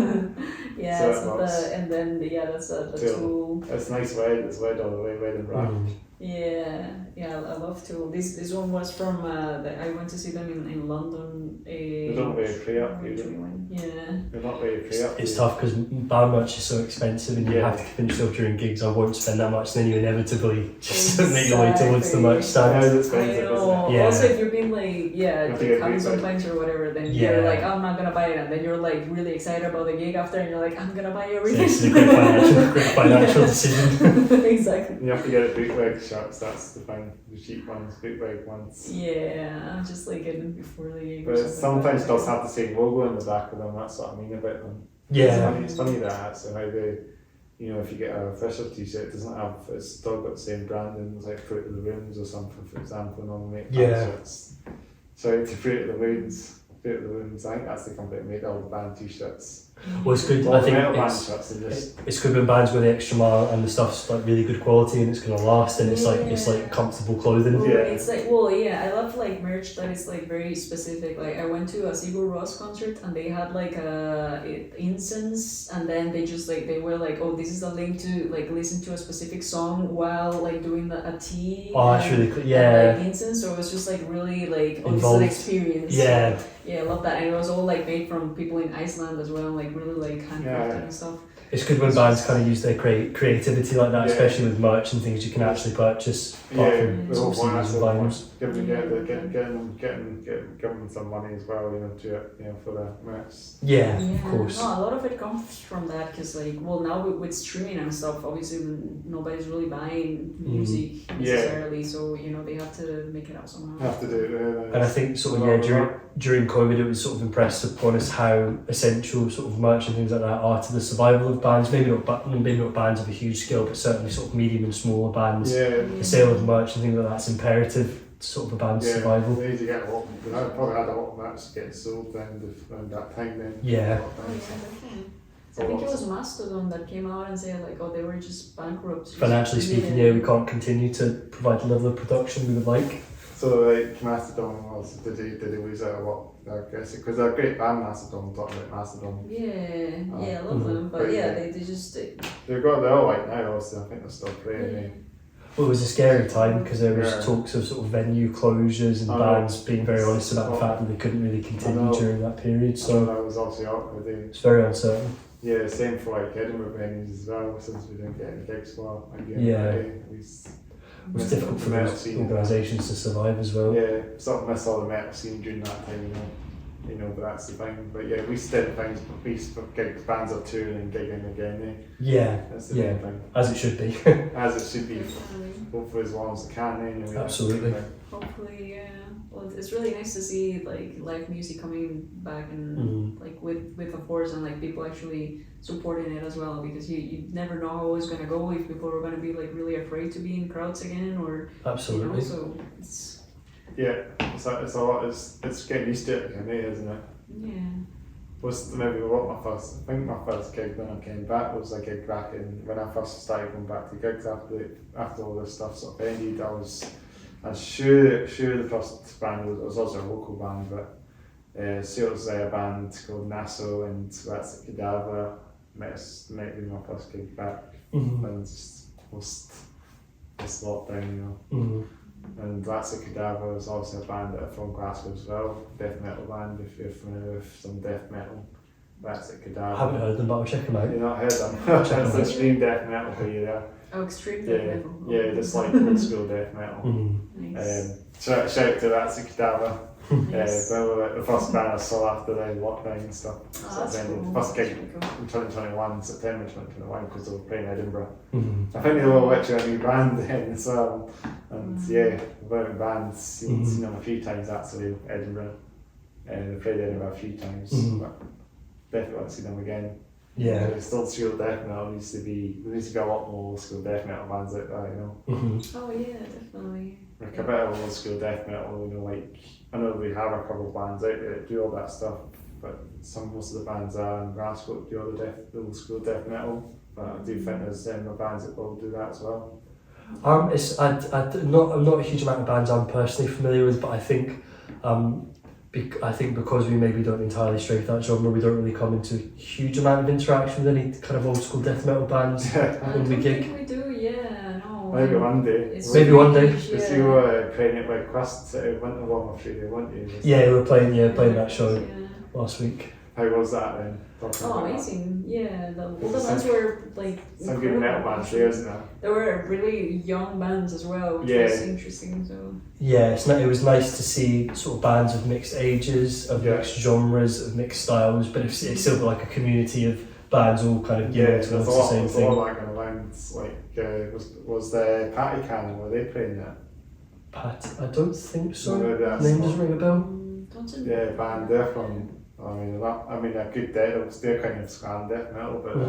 Yeah, So it so looks- and then that's the Tool. tool. It's nice red. It's red all the way, red and black. Yeah, I love Tool. This one was from I went to see them in London. They don't wear free up, do they? 2021. Yeah. They're not very free up. It's tough because band merch is so expensive and you have to convince yourself during gigs I won't spend that much, and then you inevitably just make your way towards the merch Yeah, stand. it's I expensive, know. isn't it? Yeah. Also, if you've been like, have to get coming big, like- sometimes or whatever, then Yeah. you're like, I'm not gonna buy it, and then you're like really excited about the gig after, and you're like, I'm gonna buy So everything. this is a great financial decision. Exactly. You have to get a bootleg shirts. That's the thing. The cheap ones, bootleg ones. Yeah, just like getting before the gig. But or it something sometimes like that. does have the same logo in the back of them. That's what I mean about them. Yeah. It's funny that so how they, if you get a official t-shirt, it doesn't have, it's still got the same branding as like Fruit of the Rooms or something, for example, normally make Yeah. t-shirts. So to Fruit of the Rooms, I think that's the company that made all the band t-shirts. Well, it's good. All I the think metal band it's, shirts are just, it's good when bands go the extra mile and the stuff's like really good quality and it's gonna last and it's like comfortable clothing. Well, Yeah. it's like, I love like merch that is like very specific. Like I went to a Sigur Rós concert and they had like incense, and then they just like they were like, oh, this is a link to like listen to a specific song while like doing a tea. Oh, that's and- really cool. and, Yeah. like incense, so it was just like really like this is Involved. an experience. Yeah. So, yeah, I love that, and it was all like made from people in Iceland as well, like really like handcrafted Yeah. and stuff. It's good when bands kind of use their creativity like that, Yeah. especially with merch and things you can actually purchase. apart yeah, from the whole sort of point CDs is and vinyls. getting them some money as well, to it, for the merch. Yeah, of course. No, a lot of it comes from that because, like, well, now with streaming and stuff, obviously nobody's really buying music necessarily, so they have to make it out somehow. Have to do it. And I think sort of during COVID, it was sort of impressed upon us how essential sort of merch and things like that are to the survival of bands. Maybe not bands of a huge scale, but certainly sort of medium and smaller bands. Yeah. The sale of merch and things like that's imperative to sort of a band's survival. They need to get a lot. I probably had a lot of merch getting sold around that time then. Yeah. Oh, yeah, definitely. I think it was Mastodon that came out and said like, oh, they were just bankrupt. Financially speaking, we can't continue to provide the level of production we would like. So like Mastodon did they lose out a lot? I guess because they're a great band, Mastodon. Talking about Mastodon, Yeah, I love them, but they just they're all right now. Also, I think they're still playing. Well, it was a scary time because there was talks of sort of venue closures and bands being very honest about the fact that they couldn't really continue during that period. So So that was obviously awkward. it's very uncertain. Yeah, same for like Edinburgh venues as well. Since we didn't get any gigs for again. Yeah. At least. It was difficult for those organisations to survive as well. Yeah, sort of miss all the metal scene during that time, but that's the thing. But yeah, we still find gig bands are touring and gigging again. Yeah, That's the main thing. as it should be. As it should be, hopefully as long as they can anyway. Absolutely. hopefully, yeah. Well, it's really nice to see like live music coming back and like with a force and like people actually supporting it as well, because you never know how it's gonna go, if people are gonna be like really afraid to be in crowds again or Absolutely. so it's Yeah, it's a lot. It's getting used to it again, isn't it? yeah. maybe what my first, I think my first gig when I came back was a gig back in, when I first started going back to gigs after all this stuff sort of ended. I'm sure the first band was also a local band, but so it was a band called Nassau, and that's at Cadaver. Might be my first gig back when it's post lockdown, And that's a Cadaver is also a band that are from Glasgow as well, death metal band. If you're familiar with some death metal, that's a Cadaver. I haven't heard them, but I'll check them out. You've not heard them? That's extreme death metal for you there. Oh, extreme death metal. Yeah, just like old school death metal. Nice. Shout out to that's a Cadaver. Nice. They were like the first band I saw after the lockdown and stuff. Oh, that's cool. First gig That's really cool. in 2021, September 2021, because they were playing Edinburgh. I think they were literally a new band then as well. And yeah, about bands, seen them a few times actually, Edinburgh. They played Edinburgh a few times, but definitely want to see them again. Yeah. There's still school death metal, there needs to be a lot more old school death metal bands out there, you know. Oh yeah, definitely. Like a bit of old school death metal, you know, like I know we have a couple of bands out there that do all that stuff, but most of the bands are in Glasgow do all the old school death metal. But I do think there's bands that will do that as well. I'm not a huge amount of bands I'm personally familiar with, but I think because we maybe don't entirely stray that genre, we don't really come into a huge amount of interaction with any kind of old school death metal bands when we gig. We do, yeah, no. Maybe one day. Maybe one day. Because you were playing it like Quest at Winter Warm Australia, weren't you? Yeah, we were playing that show last week. How was that then? Oh, amazing! Yeah, all the bands were like some good metal bands there, isn't there? There were really young bands as well, which was interesting. So yeah, it was nice to see sort of bands of mixed ages, of mixed genres, of mixed styles, but it's still like a community of bands all kind of geared towards the same thing. There's a lot like around, like was the Patty Cannon, were they playing that? I don't think so. No, Name doesn't ring a bell. Yeah, band, they're from. They're good death. They're kind of scram death metal, but I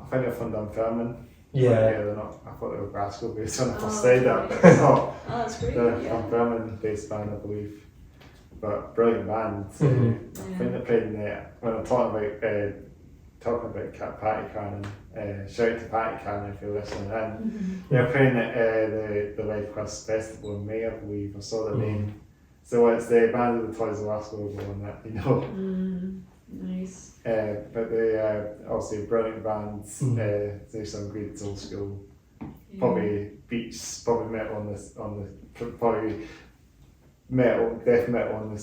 think they're from Dunfermline. Yeah. They're not. I thought they were Glasgow based when I first said that, but it's not. Oh, that's great. They're Dunfermline based band, I believe. But brilliant band. I think they're playing when I'm talking about Patty Cannon. Shout out to Patty Cannon if you're listening in. They're playing at the Live Quest Festival in May, I believe. I saw the name. So it's the band of the Toys of Glasgow on that, you know. Nice. But they obviously brilliant bands. There's some great old school, probably metal on the metal, death metal on the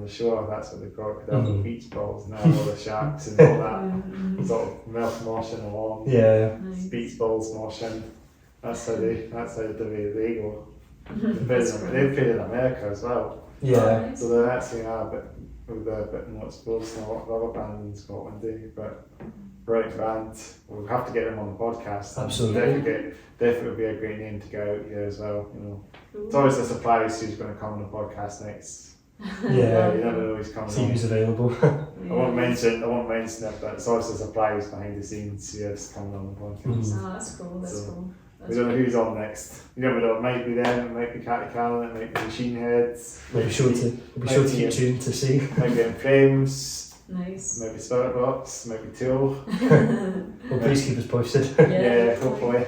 shore. That's what they've got. They have the beach balls now, all the sharks and all that sort of moshing along. Yeah. Nice. Beach balls moshing. That's how they go. They've played in America as well. Yeah. So they're actually a bit more exposed than a lot of other bands in Scotland do. But brilliant band. We'll have to get them on the podcast. Absolutely. Definitely would be a great name to get out here as well. You know, it's always a surprise who's going to come on the podcast next. Yeah. You never know who's coming. See who's available. I won't mention it, but it's always a surprise behind the scenes who's coming on the podcast. Oh, that's cool. That's cool. We don't know who's on next. You never know. It might be them. It might be Catty Callan. It might be Machine Heads. We'll be sure to keep tuned to see. Might be In Flames. Nice. Maybe Spirit Box. Maybe Tool. Well, please keep us posted. Yeah, hopefully.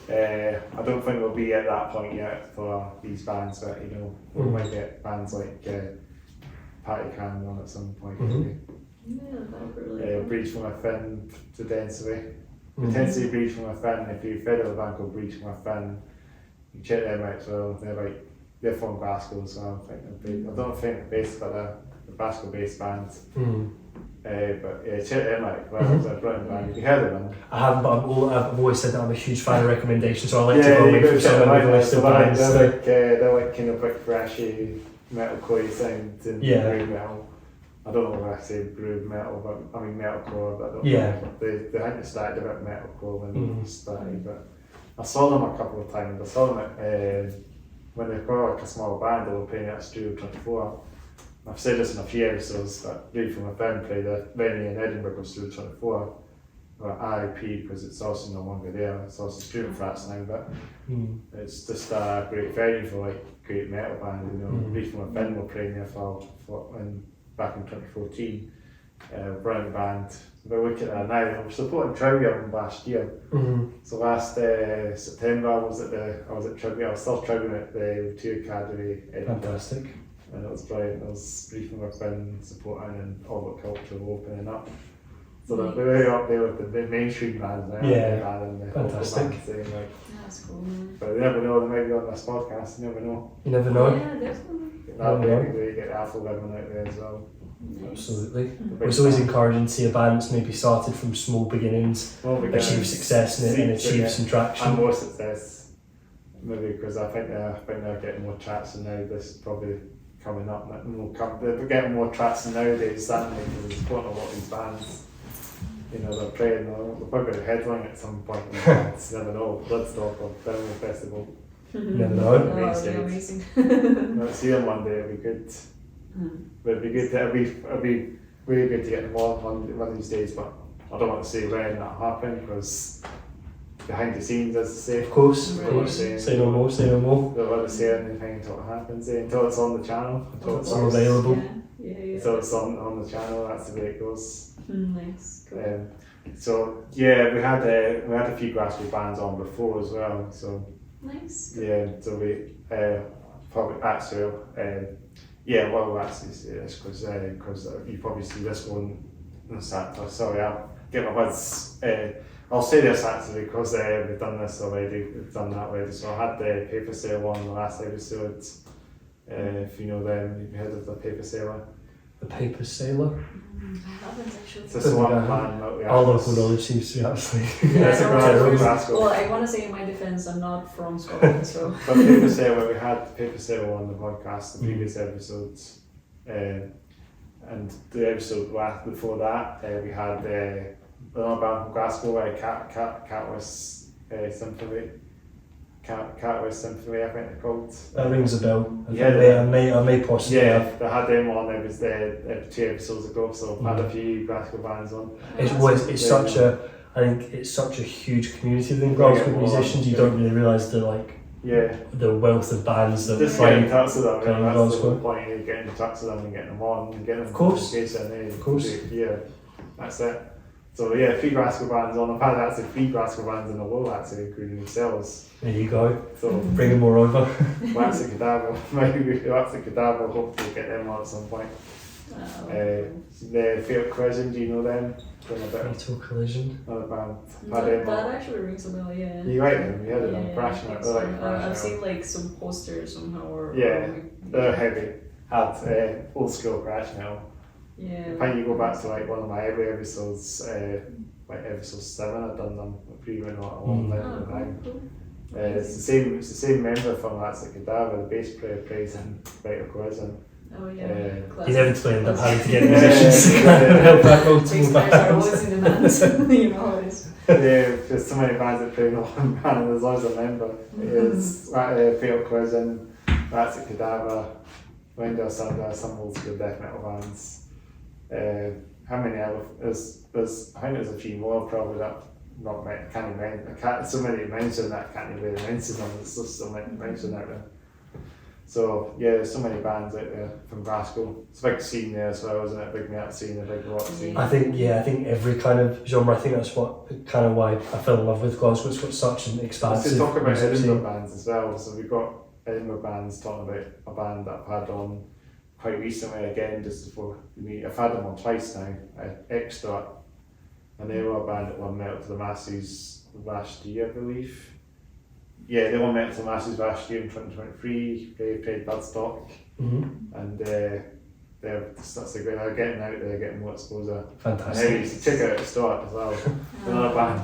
I don't think we'll be at that point yet for these bands, but you know, we might get bands like Patty Cannon on at some point. Maybe. Yeah, that would be really Breach from a Fin to Density. Intensity Breach from a Fin. If you've heard of a band called Breach from a Fin, you check them out as well. They're from Glasgow, so I don't think they're based, but they're a Glasgow based band. But yeah, check them out. Well, it's a brilliant band. Have you heard of them? I haven't, but I've always said that I'm a huge fan of recommendations, so I like to go away from some of the list of bands. They're like kind of like thrashy metalcore sound and groove metal. I don't know if I say groove metal, but I mean metalcore. But I don't know. They hadn't started a bit metalcore when they started, but I saw them a couple of times. I saw them at when they were like a small band. They were playing at Studio 24. I've said this in a few episodes, but Breach from a Fin played a venue in Edinburgh called Studio 24. well, RIP because it's also no longer there. It's also student flats now, but it's just a great venue for like great metal bands. You know, Reef and Finn were playing there back in 2014. Brilliant band. We're looking at it now. We're supporting Trivium last year. So last September I was at Trivium. I was still Trivium at the two Academy. Fantastic. And it was brilliant. It was Reef and Finn supporting and all the culture opening up. So they're very up there with the mainstream bands now. Yeah, and the fantastic. Bands saying, like, That's cool. but you never know, they might be on this podcast, you never know. You never know. Yeah, definitely. That'd be a good way to get the Afro women out there as well. Nice. Absolutely. It's always encouraging to see a band that's maybe started from small beginnings, achieve success in it, and achieve some traction. And more success. Maybe because I think they're getting more traction now. This is probably coming up. They're getting more traction nowadays, certainly, because they're supporting a lot of these bands. You know, they're playing, they're probably headline at some point. It's never know. Bloodstock or Thermal Festival. Never know. Oh, that'd be amazing. Let's see them one day, it'll be good. But it'd be good, it'd be really good to get them on one of these days, but I don't want to say when that happened because behind the scenes, as I say. Of course, Say say no more, say no more. Don't want to say anything until it happens, until it's on the channel. Until It's all available. Yeah. So it's on the channel, that's the way it goes. Nice. Cool. So yeah, we had a few Glasgow bands on before as well. So Nice. yeah, so we probably actually well actually say this because you probably see this one in Saturday. Sorry, I'll get my words. I'll say this actually because we've done this already. We've done that already. So I had the Paper Sailor on the last episode. If you know them, you've heard of the Paper Sailor. The Paper Sailor. I haven't actually. It's just one band. Our local knowledge seems to be absolutely. Yeah, it's a no, Glasgow. well, I want to say in my defense, I'm not from Scotland, so. But Paper Sailor, we had Paper Sailor on the podcast, the previous episodes, and the episode before that, we had another band from Glasgow, Catalyst Symphony. Catalyst Symphony, I think they're called. That rings a bell. I Yeah, may possibly have. they had them on. It was the 2 episodes ago, so I've had a few Glasgow bands on. It's such a. I think it's such a huge community within Glasgow musicians. You don't really realise the the wealth of bands that just play. get in touch with them. play in That's Glasgow. the point. You get in touch with them and getting them on, and getting them Of course. Of course. Yeah, that's it. So yeah, 3 Glasgow bands on. I've had actually 3 Glasgow bands in a row actually, including themselves. There you go. So Bringing more over. Wax and Cadaver, maybe Wax and Cadaver. Hopefully get them on at some point. The Fatal Collision, do you know them? Fatal Collision. Another band. That actually rings a bell, yeah. You like them? You heard of them? Yeah, Thrash I think metal. They're like so. thrash I've metal. seen like some posters somehow or. Yeah, they're heavy. Had old school thrash metal. Yeah. I think you go back to like one of my early episodes, like episode 7. I've done them pre-win a long time ago. Cool. It's the same member from That's the Cadaver. The bass player plays in Vital Collision. Oh yeah. You inevitably end up having to get musicians to kind of help out multiple Bass players are bands. always in demand. You know how it is. Yeah, there's so many bands that play in one band, and there's always a member. It's Fatal Collision, That's the Cadaver, Windows Thunder, some old school death metal bands. How many other? There's I think there's a few more probably that not can't even so many to mention that I can't even really mention them. There's just so many to mention out there. So yeah, there's so many bands out there from Glasgow. It's a big scene there as well, isn't it? Big metal scene, a big rock scene. I think every kind of genre. I think that's what kind of why I fell in love with Glasgow. It's got such an expansive. Let's talk about music Edinburgh scene. bands as well. So we've got Edinburgh bands talking about a band that I've had on quite recently again, just before me. I've had them on twice now. Extra, and they were a band that won Metal to the Masses last year, I believe. Yeah, they won Metal to the Masses last year in 2023. They played Bloodstock, and they're getting out there, getting more exposure. Fantastic. And you check out the start as well. Another band.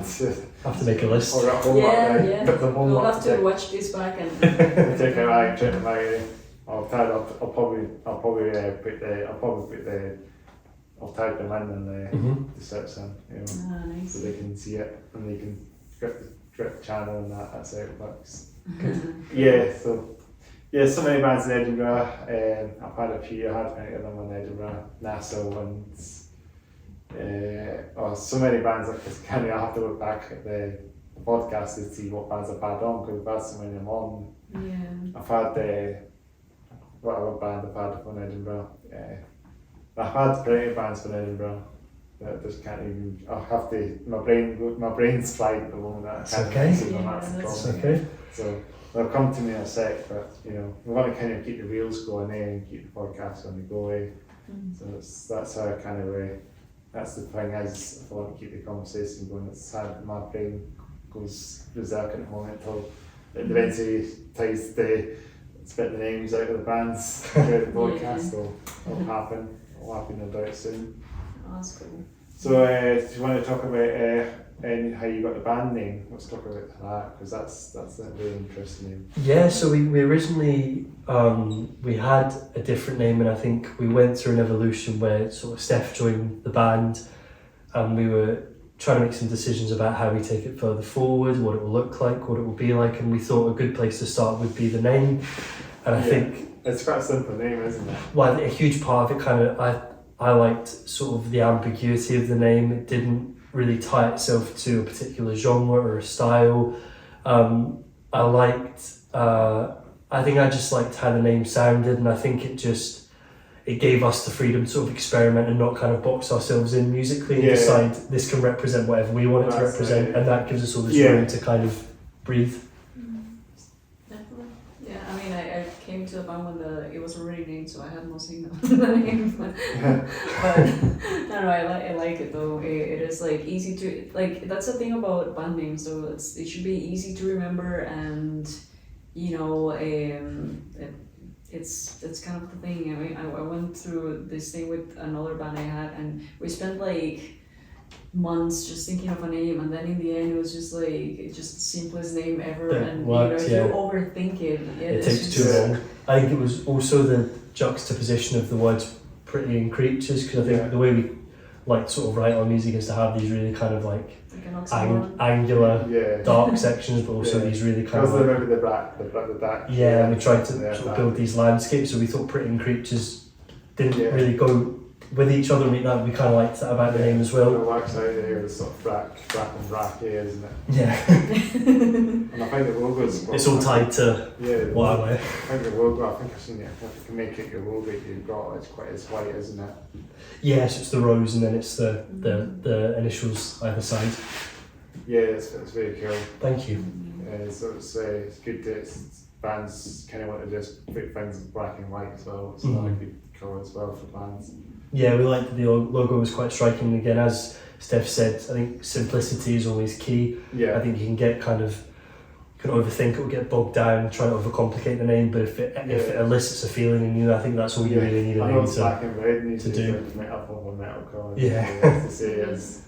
Have to make a list. Yeah. Put them We'll homework have to watch this back and. check out check them out. I'll type them in the search then, you know, Nice. so they can see it and they can drip the channel and that's how it works. So many bands in Edinburgh. I've had a few. I had many of them in Edinburgh. Nassau and so many bands like this. Kind of I have to look back at the podcast to see what bands I've had on because I've had so many of them on. Yeah. I've had what other band I've had from Edinburgh. I've had plenty of bands from Edinburgh. I just can't even. I'll have to. My brain's fried at the moment. I can't okay. see them, Yeah, that's the that's problem. Okay. So they'll come to me in a sec, but we want to kind of keep the wheels going and keep the podcast on the go. So that's how I kind of. That's the thing is, if I want to keep the conversation going, it's sad. My brain goes berserk at the moment until it eventually tries to spit the names out of the bands throughout the podcast. So it'll happen. It'll happen no doubt soon. Oh, that's cool. So, do you want to talk about how you got the band name? Let's talk about that because that's a really interesting name. Yeah, so we originally we had a different name, and I think we went through an evolution where sort of Steph joined the band, and we were trying to make some decisions about how we take it further forward, what it will look like, what it will be like, and we thought a good place to start would be the name. And I think it's quite a simple name, isn't it? well, a huge part of it kind of I liked sort of the ambiguity of the name. It didn't really tie itself to a particular genre or a style. I liked, I think I just liked how the name sounded, and I think it gave us the freedom to sort of experiment and not kind of box ourselves in musically and decide this can represent whatever we want it to represent, and that gives us all this room to kind of breathe. Definitely. Yeah, I mean, I came to the band when it was already named, so I had no say on the name. But no, I like it though. It is like easy to like. That's the thing about band names, though. It should be easy to remember, and it's kind of the thing. I mean, I went through this thing with another band I had, and we spent like months just thinking of a name, and then in the end it was just like just the simplest name ever. And if you overthink it, it takes too long. I think it was also the juxtaposition of the words pretty and creatures, because I think the way we like sort of write our music is to have these really kind of like angular dark sections, but also these really kind of like, the black. Yeah, and we tried to sort of build these landscapes, so we thought pretty and creatures didn't really go with each other. We kind of liked that about the name as well. The wax out there is sort of black here, isn't it? Yeah. And I think the logo's it's all tied to what I wear. I think the logo, I think I've seen it. If you can make it your logo you've got, it's white, isn't it? Yes, it's the rose and then it's the initials either side. Yeah, it's very cool. Thank you. So it's good that bands kind of want to just put things black and white as well. It's not a good colour as well for bands. Yeah, we liked the logo was quite striking. Again, as Steph said, I think simplicity is always key. Yeah. I think you can get you can overthink it or get bogged down trying to overcomplicate the name, but if it elicits a feeling in you, I think that's all you really need a name black and red needs to do. Up on metalcore. Yeah. To say is,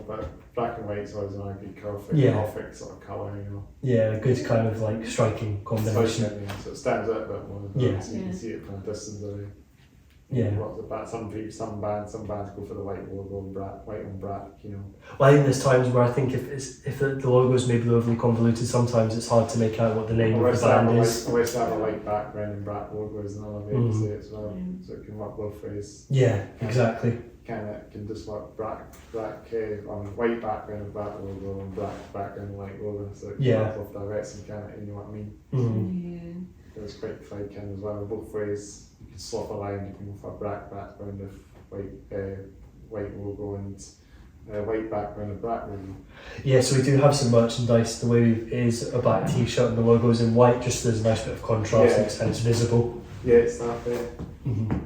but black and white's always a good colour for Gothic sort of colour, Yeah, a good kind of like striking combination. So it stands out a bit more. Yeah. So you can see it from a distance away. Yeah. Some bands go for the white logo and white on black, Well, I think there's times where I think if the logo is maybe overly convoluted, sometimes it's hard to make out what the name of the band is. I wish to have a white background and black logo is another way to say it as well, so it can work both ways. Yeah, exactly. Can just work black on white background and black logo and black background and white logo, so it can work both directions, you know what I mean? Yeah. It was quite striking as well, both ways. You can swap a line, you can go for a black background of white logo and white background of black logo. Yeah, so we do have some merchandise. The way it is a black t-shirt and the logo's in white, just there's a nice bit of contrast and it's visible. Yeah, it's that bit.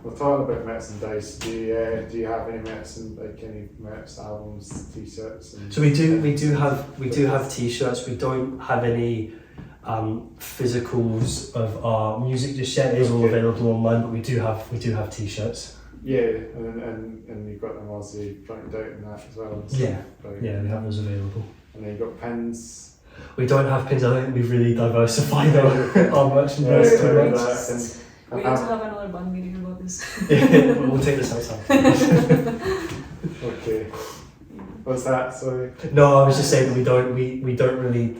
We're talking about merchandise. Do you have any any merch albums, t-shirts? So we do have t-shirts. We don't have any physicals of our music just yet. It is all available online, but we do have t-shirts. Yeah, and you've got them also printed out in that as well. So we have those available. And then you've got pins. We don't have pins. I think we've really diversified our merchandise too much. We need to have another band meeting about this. We'll take this outside. Okay. What's that? Sorry. No, I was just saying that we don't really.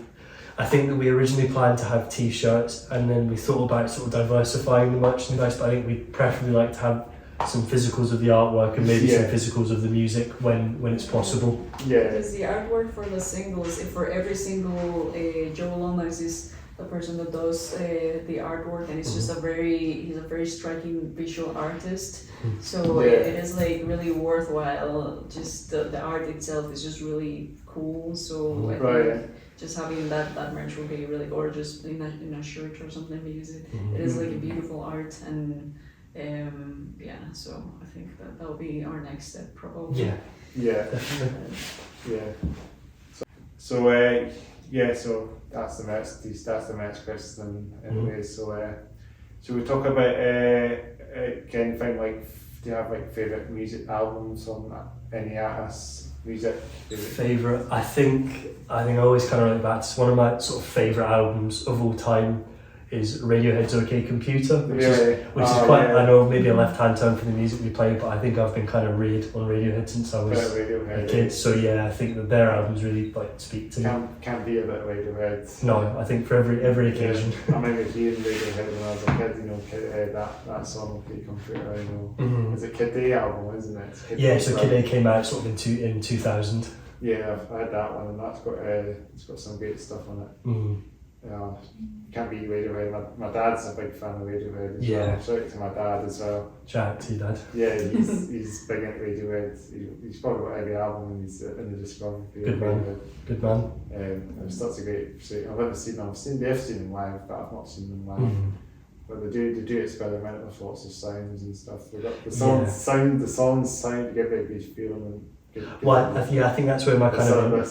I think that we originally planned to have t-shirts, and then we thought about sort of diversifying the merchandise. But I think we'd preferably like to have some physicals of the artwork and maybe some Yeah. physicals of the music when it's possible. Yeah, Because the artwork for the singles, if for every single Joe Lomax is the person that does the artwork, and it's just he's a very striking visual artist. So Yeah. it is like really worthwhile. Just the art itself is just really cool. So I Right. think just having that merch would be really gorgeous in a shirt or something, because it is like a beautiful art. And yeah, so I think that'll be our next step probably. Yeah, yeah, definitely. yeah. So so that's the merch question anyway. So should we talk about anything like, do you have like favourite music albums on any artists' music? Favourite, I think I always kind of relate back to one of my sort of favourite albums of all time is Radiohead's OK Computer, which is quite, I know, maybe a left-hand turn for the music we play, but I think I've been kind of reared on Radiohead since I was a kid. So yeah, I think that their albums really like speak to me. Can't be a bit of Radiohead. No, I think for every occasion. Yeah. I remember hearing Radiohead when I was a kid. You know, that song OK Computer. You know, it's a Kid A album, isn't it? So Kid A came out sort of in 2000. Yeah, I've had that one, and that's got it's got some great stuff on it. Yeah, can't be Radiohead. My dad's a big fan of Radiohead as well. Shout out to my dad as well. Shout out to your dad. Yeah, he's big into Radiohead. He's probably got every album in the discography. Good man. Good man. It's such a great pursuit. I've never seen them. They've seen them live, but I've not seen them live. But they do experiment with lots of sounds and stuff. They've got the songs sound to give it a good feeling. And well, I think that's where my kind of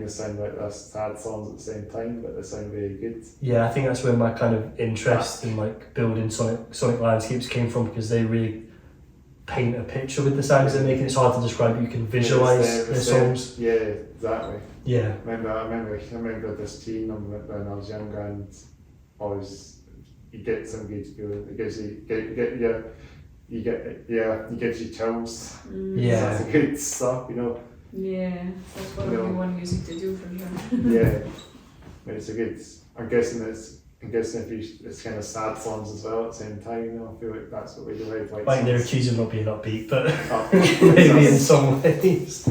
sound like they're sad songs at the same time, but they sound very good. Yeah, I think that's where my kind of interest in like building sonic landscapes came from, because they really paint a picture with the sounds they're making. It's hard to describe. You can visualize their songs. Yeah, exactly. Yeah. I remember this tune when I was younger, and always you get some good feeling. It gives you gives you chills. Yeah. That's a good stuff, you know. Yeah, that's what we want music to do for sure. Yeah, but it's a good. I'm guessing if it's kind of sad songs as well at the same time. You know, I feel like that's what we do. Like they're accused of not being upbeat, but maybe in some ways.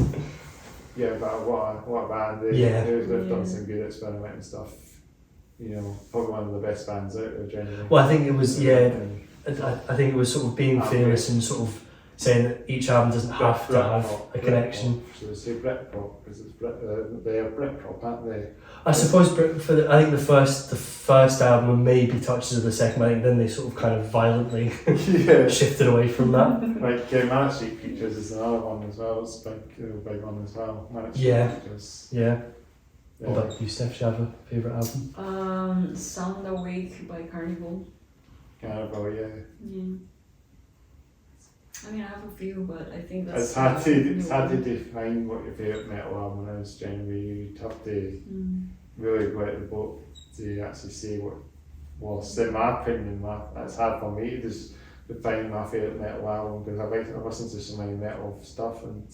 Yeah, but what a band! They've done some good experimental stuff. You know, probably one of the best bands out there generally. Well, I think it was I think it was sort of being fearless and sort of saying that each album doesn't have to have a connection. So they say Britpop because they are Britpop, aren't they? I suppose I think the first album maybe touches of the second. I think then they sort of kind of violently shifted away from that. Like Manic Street Preachers is another one as well. It's a big one as well. Manic Street Preachers. Yeah. What about you, Steph? Do you have a favourite album? Sound Awake by Carnival. Cadaver, Yeah. I mean, I have a few, but I think it's hard to define what your favourite metal album is. Generally, you have to really go out the boat to actually say what was. In my opinion, it's hard for me to just define my favourite metal album, because I listen to so many metal stuff and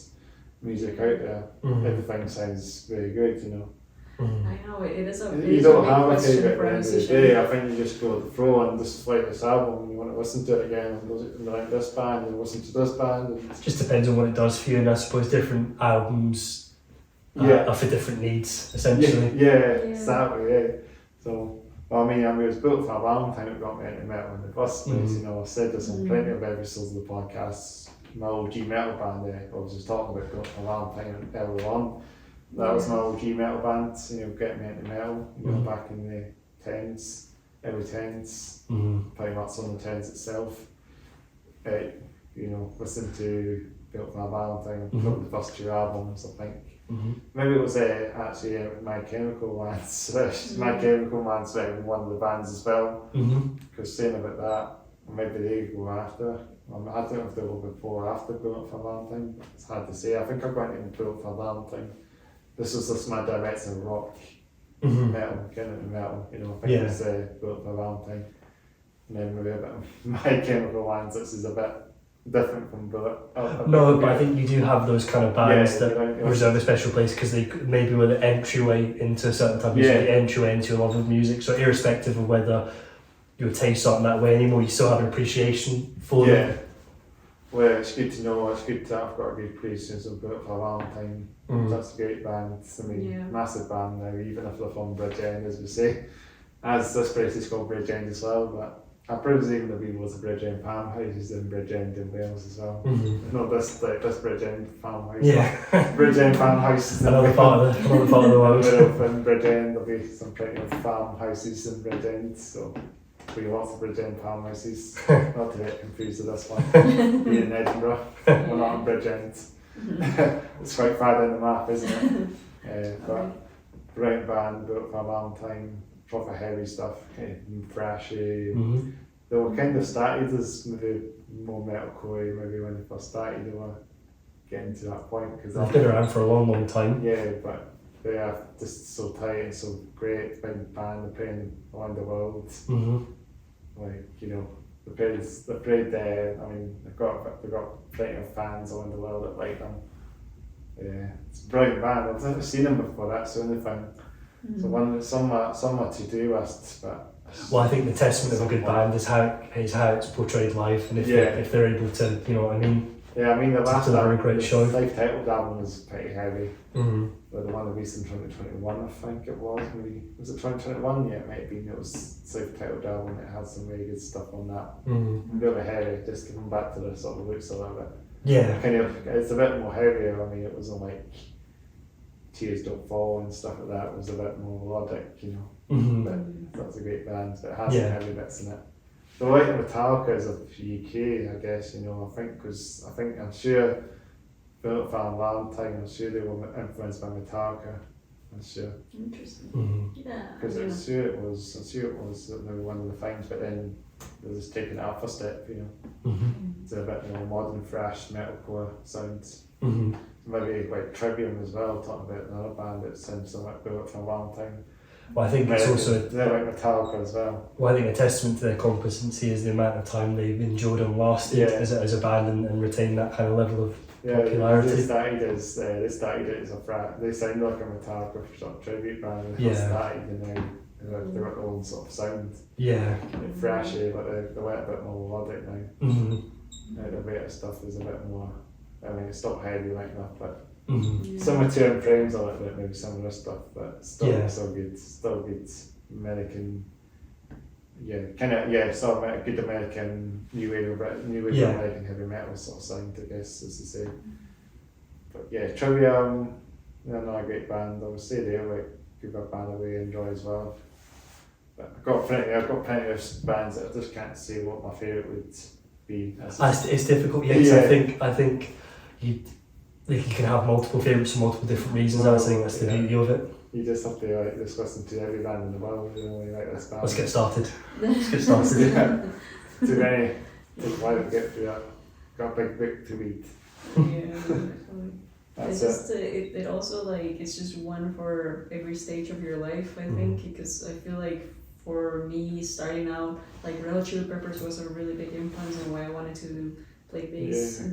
music out there. Everything sounds very good, you know. I know, it is a You don't have a question favourite at for the end of the musician. day. I think you just go with the flow, and just like this album, and you want to listen to it again, and like this band, and listen to this band. And it just depends on what it does for you, and I suppose different albums are for different needs, essentially. Yeah, exactly. Yeah. So, well, I mean, it was built for a long time. It got me into metal in the first place. You know, I've said this on plenty of episodes of the podcast. My OG metal band, I was just talking about built for a long time early on. That was my OG metal band, you know, getting me into metal, you know, back in the early 10s, pretty much on the 10s itself. You know, listened to Built for My Valentine, probably the first two albums, I think. Maybe it was actually My Chemical Man's. My Chemical Man's one of the bands as well. Because saying about that, maybe they go after. I don't know if they were before or after Built for Valentine. It's hard to say. I think I went into Built for Valentine. This was just my direction of rock, metal, getting into metal. You know, I think it's Built for Valentine. And then maybe a bit of My Chemical Man's, which is a bit different from Bullet. No, but I think you do have those kind of bands that reserve a special place because they maybe were the entryway into a certain type of music, the entryway into your love of music. So irrespective of whether your tastes aren't that way anymore, you still have an appreciation for them. Well, it's good to know, it's good to I've got a good place since I've built for a long time. That's a great band. I mean, massive band now, even if they're from Bridgend, as we say. As this place is called Bridgend as well, but I presume there'll be loads of Bridgend farmhouses in Bridgend in Wales as well. Not this Bridgend farmhouse. Yeah. Bridgend farmhouse. another part of the world. In Bridgend, there'll be some plenty of farmhouses in Bridgend, so there'll be lots of Bridgend farmhouses. Not to get confused with this one. Being in Edinburgh, we're not in Bridgend. It's quite far down the map, isn't it? But brilliant band, built for a long time. Proper heavy stuff, thrashy. They were kind of started as maybe more metalcore, maybe when they first started they were getting to that point. Cause they've been around for a long, long time. Yeah, but they are just so tight and so great, big band, they're playing around the world. Like, you know, they played there, I mean, they've got plenty of fans around the world that like them. Yeah, it's a brilliant band, I've never seen them before, that's the only thing. So some are to-do lists, but... Well, I think the testament of a good band is how it's portrayed live, and if they're able to, you know what I mean? Yeah, I mean the last album, great show. The titled album was pretty heavy. But the one released in 2021, I think it was, maybe, was it 2021? Yeah, it might have been. It was self-titled album, it had some really good stuff on that. Really heavy, just coming back to the sort of roots a little bit. Yeah. Kind of, it's a bit more heavier, I mean it wasn't like Tears Don't Fall and stuff like that, it was a bit more melodic, you know. But that's a great band, but it has some heavy bits in it. The like Metallica is of UK, I guess, you know, I'm sure built for a long time, I'm sure they were influenced by Metallica, I'm sure. Interesting. Yeah. Because I'm sure it was maybe one of the things, but then they're just taking it up a step, you know. It's a bit more modern, thrash, metalcore sounds. Maybe like Trivium as well, talking about another band that sounds like built for a long time. Well, I think it's also... They're like Metallica as well. Well, I think a testament to their competency is the amount of time they've endured and lasted as a band and retained that kind of level of popularity. They started as a frat. They sound like a Metallica sort of tribute band. They started and now they've got their own sort of sound. Yeah. They're thrashy, but they're a bit more melodic now. The better stuff is a bit more... I mean, it's not heavy like that, but similar to In Frames a little bit, maybe some of this stuff, but still good American, sort of good American new wave American heavy metal sort of sound, I guess, as to say. But yeah, Trivium, they're not a great band, I would say they're like a good band that we enjoy as well. But I've got plenty of bands that I just can't say what my favourite would be. It's difficult, I think you can have multiple favourites for multiple different reasons. I think that's the beauty of it. You just have to just listen to every band in the world, you know, like this band. Let's get started. Too many. Take a while to get through that. Got a big book to read. It also like it's just one for every stage of your life, I think, because I feel like for me starting out, like Red Hot Chili Peppers was a really big influence in why I wanted to play bass in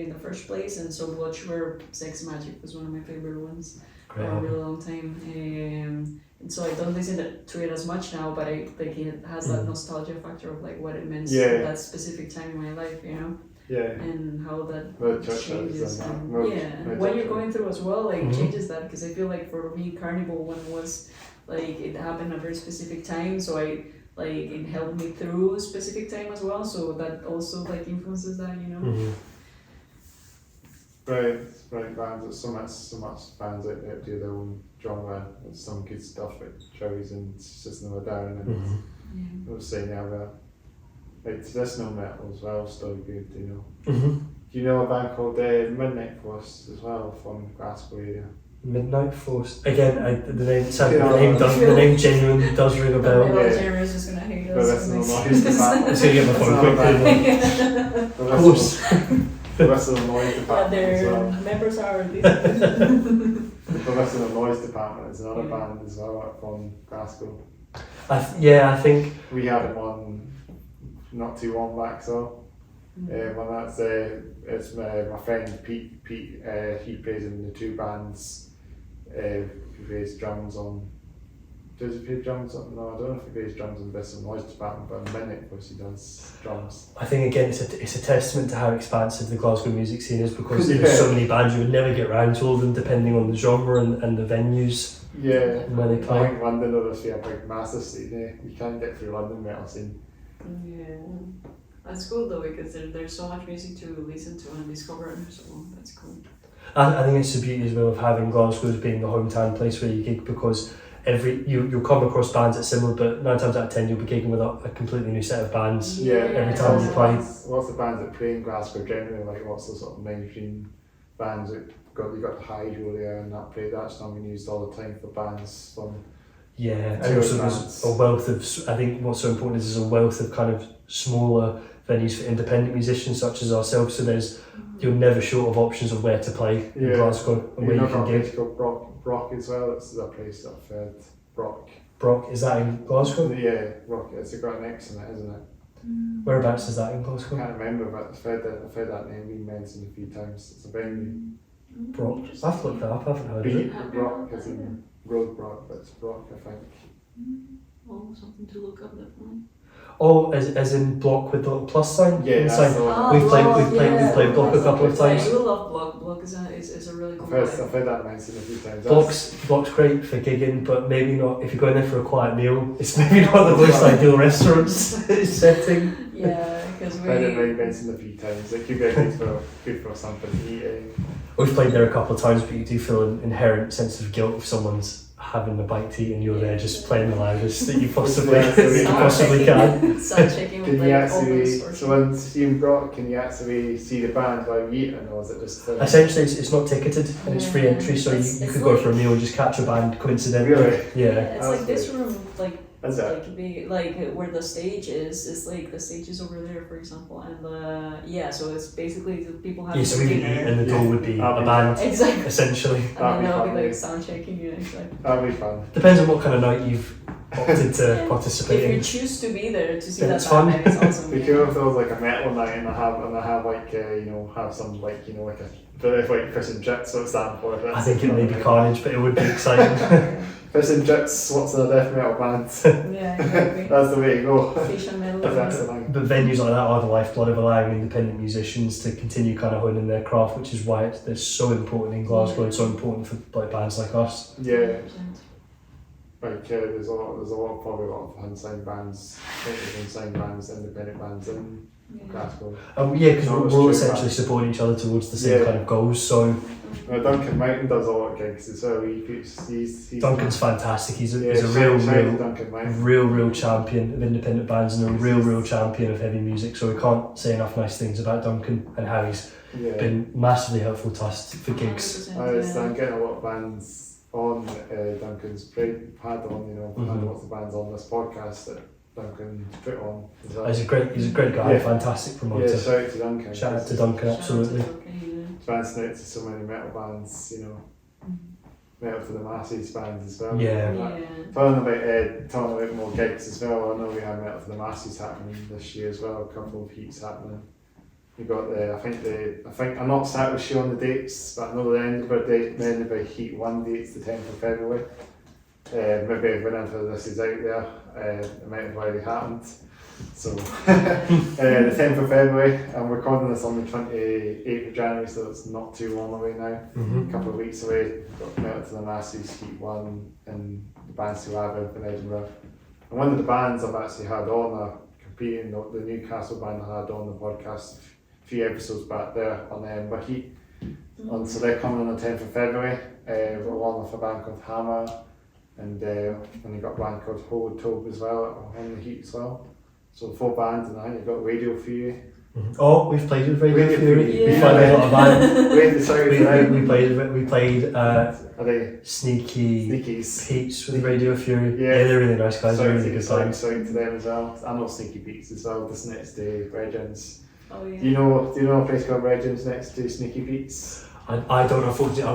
the first place, and so Blood Sugar Sex Magic was one of my favorite ones for a really long time. And so I don't listen to it as much now, but it has that nostalgia factor of like what it meant at that specific time in my life, you know. And how that changes. What you're going through as well, like changes that, because I feel like for me, Carnival one was like it happened at a very specific time, so it helped me through a specific time as well. So that also like influences that, you know. Right bands. So much bands out there do their own genre. There's some good stuff like Trevor's and System of a Down, and I was saying like traditional metal as well, still good, you know. Do you know a band called Midnight Force as well from Glasgow area? Midnight Force. Again, the name genuinely does ring a bell. Jerry's just gonna hate us. I'm just gonna get my phone quickly. Of course. The rest of the noise department their as well. members are The rest of the noise department is another band as well from Glasgow. I think we had it on not too long back, so well, that's it's my friend Pete. He plays in the two bands. He plays drums on Does he play drums? No, I don't know if he plays drums in Best of Noise Department, but in Minute, of course, he does drums. I think again it's a testament to how expansive the Glasgow music scene is, because Yeah. there's so many bands you would never get round to all of them depending on the genre and the venues Yeah, and where they I play. think London obviously a big massive city. You can't get through London metal scene. Yeah. That's cool though, because there's so much music to listen to and discover, so that's cool. I think it's the beauty as well of having Glasgow as being the hometown place where you gig, because you'll come across bands that's similar, but 9 times out of 10 you'll be gigging with a completely new set of bands. Every time you play. What's the bands that play in Glasgow generally? Like what's the sort of mainstream bands that you got the Hydro there and that play? That's not being used all the time for bands from. Yeah, and Tour also bands. there's a wealth of, I think what's so important is there's a wealth of kind of smaller venues for independent musicians such as ourselves, so you're never short of options of where to play in Glasgow and where you can gig. You've got Brock as well. It's a place that I've heard. Brock, is that in Glasgow? Yeah, Brock. It's got an X in it, isn't it? Whereabouts is that in I Glasgow? can't remember, but I've heard that name being mentioned a few times. It's a venue. Brock. I've looked that up, I haven't heard of it. Brock as in Road Brock, but it's Brock, I think. Oh, something to look up definitely. Oh, as in Block with the little plus sign? Yeah, inside. that's the one. We've played Block a couple of I times. do love Block. Block is a really cool I've vibe. heard that mentioned a few times. Block's great for gigging, but maybe not if you're going there for a quiet meal. It's maybe not the most ideal restaurant setting. Yeah, because I've heard it really mentioned a few times. It could be good for something to eat. We've played there a couple of times, but you do feel an inherent sense of guilt if someone's having a bite to eat and you're there just playing the loudest that you possibly can. Sound checking with Can you like actually, all so when seeing Brock, can you actually see the band while you eat, or is it just... Essentially, it's not ticketed and it's free entry, so you It's could go like- for a meal and just catch a band coincidentally. Really? Yeah. It's like this room, like Is it? where the stage is. It's like the stage is over there, for example, and so it's basically the people having Yeah, so we could eat dinner. and the door would be a band, Exactly. essentially. And That'd then be they'll fun, be like yeah. sound checking you. Exactly. That'd be fun. Depends on what kind of night you've opted to Yeah. participate If you in. choose to be there to see Then that it's fun. band, it's awesome. Be cool if there was like a metal night and I have like have some like like a bit of like fish and chips. What it's stand for? I think it may be carnage, but it would be exciting. Fish and chips. What's in a death metal band? Yeah, exactly. That's the way to go. Fish and metal. If that's the thing. But venues like that are the lifeblood of allowing independent musicians to continue kind of honing their craft, which is why it's so important in Glasgow and so important for like bands like us. Yeah. 100%. Like there's probably a lot of unsigned bands, independent bands in Yeah. Glasgow. Because No, it's we're all true, essentially man. supporting each other towards the same Yeah. kind of goals. So Duncan Mountain does a lot of gigs as well. He's Duncan's fantastic. He's a shout real Duncan Mountain. real champion of independent bands and a real champion of heavy music. So we can't say enough nice things about Duncan and how he's Yeah. been massively helpful to us for gigs. 100%, I'm getting a lot of bands on Duncan's had lots of bands on this podcast that Duncan's put on as well. He's a great guy, Yeah. fantastic promoter. Yeah, shout out to Duncan. Shout out to Duncan, absolutely. Bouncing out to so many metal bands, metal for the masses bands as well. Yeah. Talking about more gigs as well. I know we have metal for the masses happening this year as well. A couple of heats happening. We got I think I'm not exactly sure on the dates, but I know the end of our heat 1 date's the 10th of February. Maybe whenever this is out there, it might have already happened. So the 10th of February, I'm recording this on the 28th of January, so it's not too long away now. A couple of weeks away. Got Metal to the Masses, Heat 1, and the bands who have in Edinburgh. And one of the bands I've actually had on competing, the Newcastle band I had on the podcast a few episodes back there on Wiki. And so they're coming on the 10th of February. We're along with a band called Hammer, and you got a band called Hold Tobe as well on the Heat as well. So 4 bands, and then you've got Radio Fury. Oh, we've played with Radio Radio Fury. Fury, We yeah. played a lot of bands. We're in the south now. We played Are they Sneaky Sneakies? Pete's with Radio Fury. Yeah. They're really nice guys. They're really good bands. Shout out to them as well. I know Sneaky Beats as well. This next day, Regins. Oh yeah. Do you know a place called Regins next to Sneaky Beats? I don't know. Unfortunately, I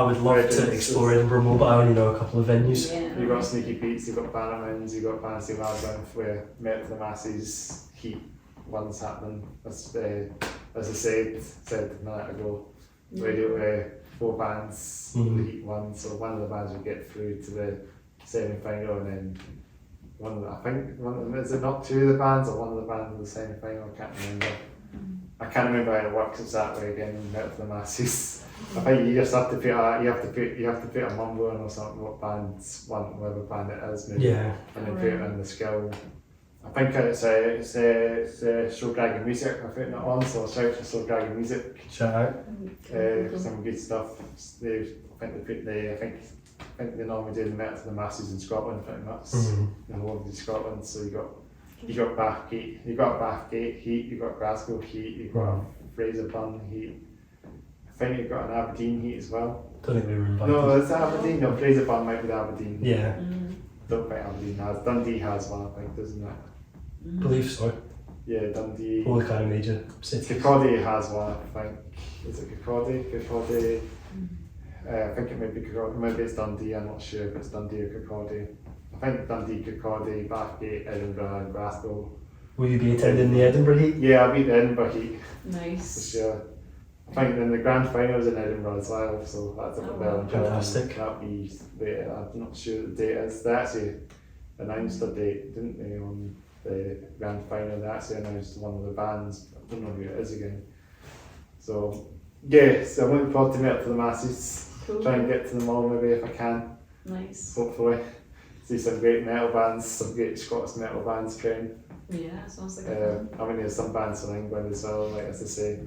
would love to explore Edinburgh more, but I only know a couple of venues. Yeah. You've got Sneaky Beats, you've got Bannermans, you've got Fantasy Labyrinth, where Metal to the Masses, Heat 1's happening. As I said a minute ago, Radio 4 bands, the Heat 1, so one of the bands will get through to the semi-final, and then I think one of them, is it not two of the bands or one of the bands in the semi-final? I can't remember. I can't remember how it works exactly again. Out to the masses. I think you just have to put a mumble in or something. What bands want, whatever band it is, maybe, Yeah. and then put it in the skill. I think it's Soul Dragon Music. I'm putting it on, so shout to Soul Dragon Music. Shout out. Some good stuff. I think they normally do the Metal to the Masses in Scotland, pretty much. The whole of Scotland. So you got Bathgate Heat, you got Glasgow Heat, you got Fraserburn Heat. I think you've got an Aberdeen Heat as well. Don't think we were invited. No, it's Aberdeen. No, Fraserburn might be the Aberdeen. Yeah. Don't think Aberdeen has. Dundee has one, I think, doesn't it? Believe so. Yeah, Dundee. All the kind of major cities. Kirkcaldy has one, I think. Is it Kirkcaldy? Kirkcaldy. I think it might be Kirkcaldy. Maybe it's Dundee. I'm not sure if it's Dundee or Kirkcaldy. I think Dundee, Kirkcaldy, Bathgate, Edinburgh, and Glasgow. Will you be attending the Edinburgh Heat? Yeah, I'll be at the Edinburgh Heat. Nice. For sure. I think then the grand finals in Edinburgh as well, so that's a bit important. Fantastic. That'll be later. I'm not sure the date is. They actually announced a date, didn't they, on the grand final? They actually announced one of the bands. I don't know who it is again. So yeah, so I'm looking forward to Metal to the Masses. Cool. Try and get to them all maybe if I can. Nice. Hopefully. See some great metal bands, some great Scottish metal bands playing. Yeah, sounds like a fun. I mean, there's some bands from England as well, like as I say,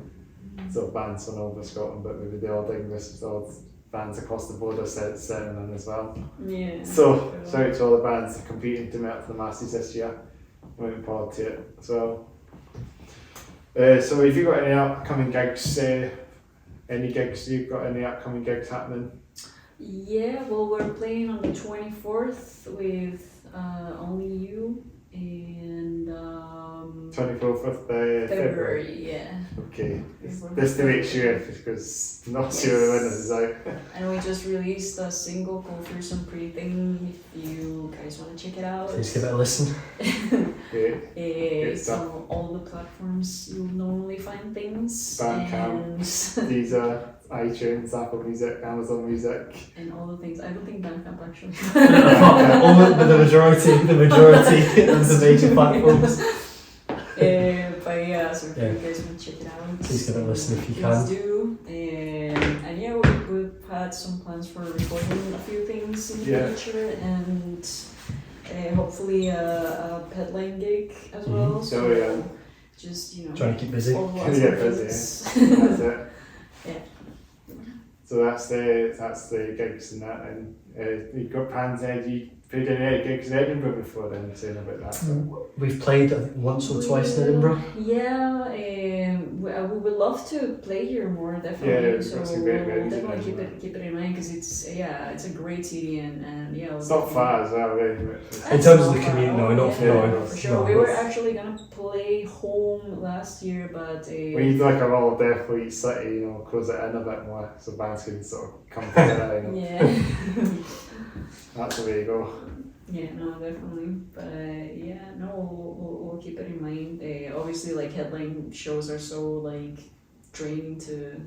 sort of bands from over Scotland, but maybe the old English old bands across the border setting in as well. Yeah. So, shout out to all the bands that are competing to Metal to the Masses this year. I'm looking forward to it as well. So, have you got any upcoming gigs? Any gigs? You've got any upcoming gigs happening? Yeah, well, we're playing on the 24th with Only You and 24th of February. February, yeah. Okay, just to make sure, because I'm not sure when this is out. And we just released a single called Through Some Pretty Thing. If you guys want to check it out, Please give it a listen. Great. It's on all the platforms you'll normally find things. Bandcamp, Deezer, iTunes, Apple Music, Amazon Music. And all the things. I don't think Bandcamp actually. But the majority of the major platforms. But yeah, so if you guys want to check it out, please give it a listen if you please can. do. And yeah, we've had some plans for recording a few things in the future, and hopefully a Petline gig as well. So yeah. just Trying to keep busy. Yeah, busy. That's it. Yeah. So that's the gigs and that, and you've got plans there. You played any gigs in Edinburgh before then, saying about that? We've played, I think, once or twice in Edinburgh. Yeah, we would love to play here more, definitely. Yeah, so that's a we'll great venue, definitely keep it in mind, because it's a great city, and yeah. It's not far as well, really. In terms of the commute, no, not for sure. no. We were actually gonna play home last year, but we need like a little death for each city, close it in a bit more, so bands can sort of come together. Yeah. That's the way you go. Yeah, no, definitely. But yeah, no, we'll keep it in mind. Obviously, like, headline shows are so like draining to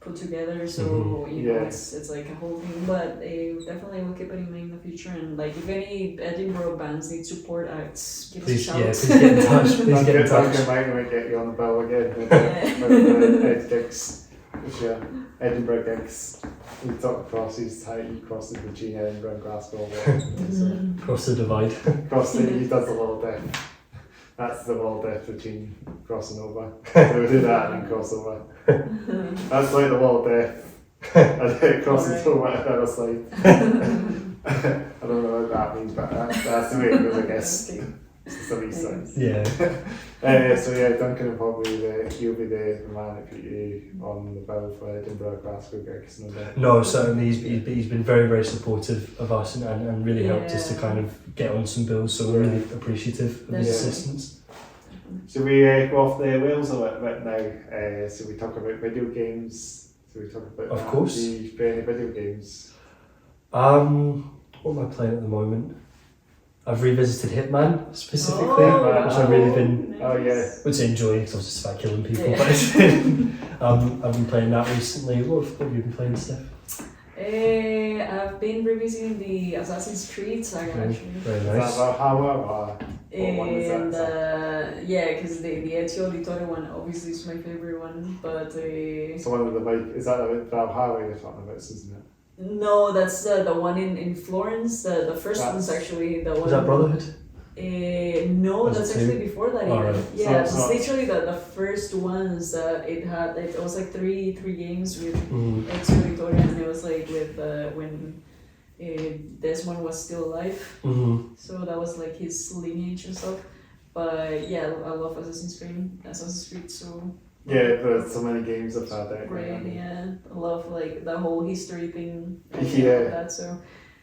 put together, so it's like a whole thing. But definitely we'll keep it in mind in the future. And like, if any Edinburgh bands need support acts, give us a shout. Yeah, please get in touch. Please get in touch. Duncan might get you on the bill again with the Ed gigs. Yeah, Edinburgh gigs. We talk crosses, how he crosses between Edinburgh and Glasgow. Cross the divide. He does the little death. That's the little death between crossing over. So we do that and then cross over. That's like the little death. And then it crosses over at the other side. I don't know what that means, but that's the way it goes, I guess. It's the east side. Yeah. So yeah, Duncan will probably he'll be the man that put you on the bill for Edinburgh, Glasgow gigs, no doubt. No, certainly he's been very, very supportive of us and really helped us to kind of get on some bills, so we're really appreciative of his assistance. Should we go off the Wales a little bit now? So we talk about video games. So we talk about Of course. Do you play any video games? What am I playing at the moment? I've revisited Hitman specifically, which I've really been which I enjoy, because I was just about killing people. But I've been playing that recently. What have you been playing, Steph? I've been revisiting the Assassin's Creed saga actually. Very Is nice. that Valhalla or what one is And that? yeah, because the Ezio Auditore one obviously is my favorite one, but So one of the like, is that the Valhalla you're talking about, isn't it? no, that's the one in Florence. The first one's actually the one. Was that Brotherhood? No, Was it that's two? actually before that. Oh, Even. right. Yeah, So- it's literally the first ones. It was like three games with Ezio Auditore, and it was like with when Desmond was still alive. Mm-hmm. So that was like his lineage and stuff. But yeah, I love Assassin's Creed. So Yeah, there's so many games I've had out great. there. Yeah, I love like the whole history thing. And Yeah. all that. So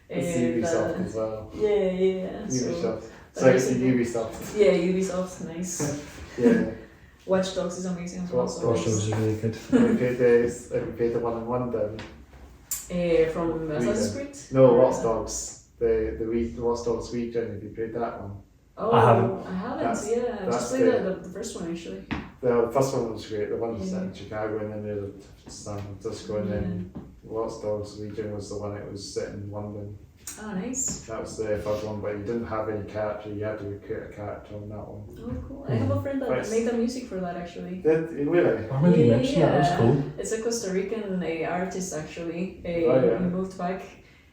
It's Ubisoft as well. yeah. So Ubisoft. So it's the Ubisoft. yeah, Ubisoft's nice. Yeah. Watch Dogs is amazing as well. Watch So Watch Dogs is really good. Have you played the one in London? from Assassin's Creed. No, Or, Watch Dogs. The Watch Dogs weekend. Have you played that one? Oh, I haven't. I haven't. That's- Yeah, I that's just played the- the first one actually. The first one was great. The one set in Yeah. Chicago and then the other San Francisco and then Watch Dogs weekend was the one that was set in London. Oh, nice. That was the first one, but you didn't have any character. You had to recruit a character on that one. Oh, cool. I have a friend that Nice. made the music for that actually. Really? I remember you mentioned that. That was cool. It's a Costa Rican artist actually. Oh, yeah. He moved back.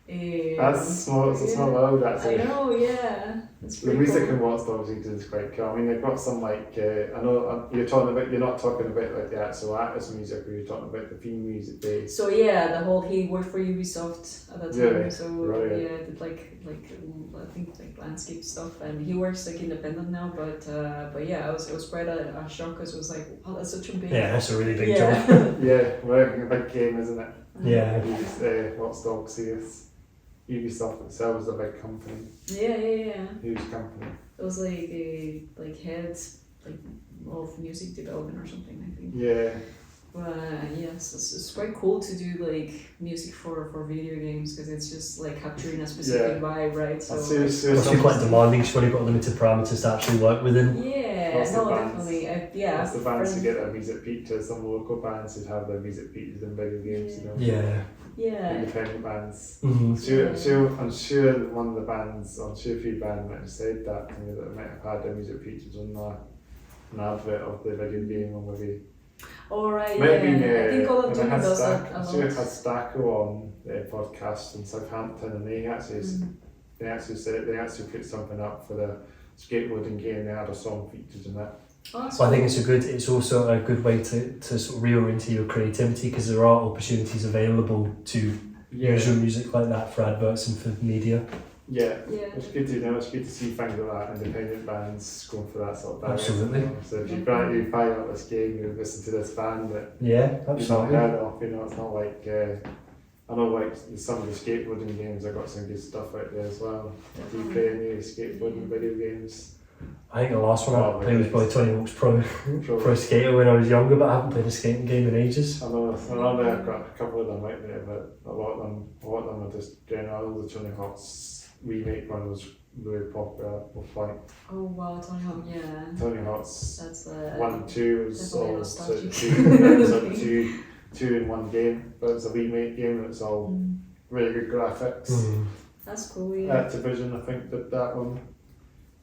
That's small. It's a small world I actually. know, yeah. It's The pretty music cool. in Watch Dogs is quite cool. I mean, they've got some like I know you're talking about. You're not talking about like the actual artist music, or you're talking about the theme music. So yeah, the whole he worked for Ubisoft at the time. Yeah, So right. yeah, did like I think like landscape stuff, and he works like independent now. But yeah, it was quite a shock because it was like, wow, that's such a big Yeah, that's a really big yeah. job. Yeah, working a big game, isn't it? Yeah. Watch Dogs is Ubisoft itself is a big company, yeah. huge company. It was like a head like of music development or something, I think. Yeah, But yes, it's quite cool to do like music for video games because it's just like capturing a specific vibe, right? So I'd say Must be quite demanding. She's only got limited parameters to actually work within. yeah, What's the no, bands? definitely. Yeah, that's the bands who friend- get their music features. Some local bands who have their music features in video games, you know. Yeah. yeah. Independent bands. Mm-hmm. I'm sure one of the bands, I'm sure a few bands might have said that to me, that they might have had their music features on an advert of the video game or maybe. Alright, Might yeah. have been, I think Call of when Duty I had does that Stack, a I'm sure it lot. had Stacko on the podcast in Southampton, and they actually said they actually put something up for the skateboarding game. They had a song featured in that. Oh, that's So I think cool. it's also a good way to sort of reorient your creativity because there are opportunities available to use your music like that for adverts and for media. Yeah. Yeah. It's good to know. It's good to see things like that. Independent bands going for that sort of band. Absolutely. So if you fire up this game, you listen to this band that Yeah, you've not absolutely. heard of. You know, it's not like I know like some of the skateboarding games. I've got some good stuff out there as well. Do you play any skateboarding video games? I think the last one I played was probably Tony Hawk's Pro Pro. Skater when I was younger, but I haven't played a skating game in ages. I know I've got a couple of them out there, but a lot of them are just general. The Tony Hawk's remake one was really popular. With like Oh wow, Tony Hawk, yeah. Tony Hawk's That's 1 and 2 was definitely all nostalgic. two in one game, but it's a remake game and it's all really good graphics. Mm. That's cool, yeah. Activision, I think, did that one.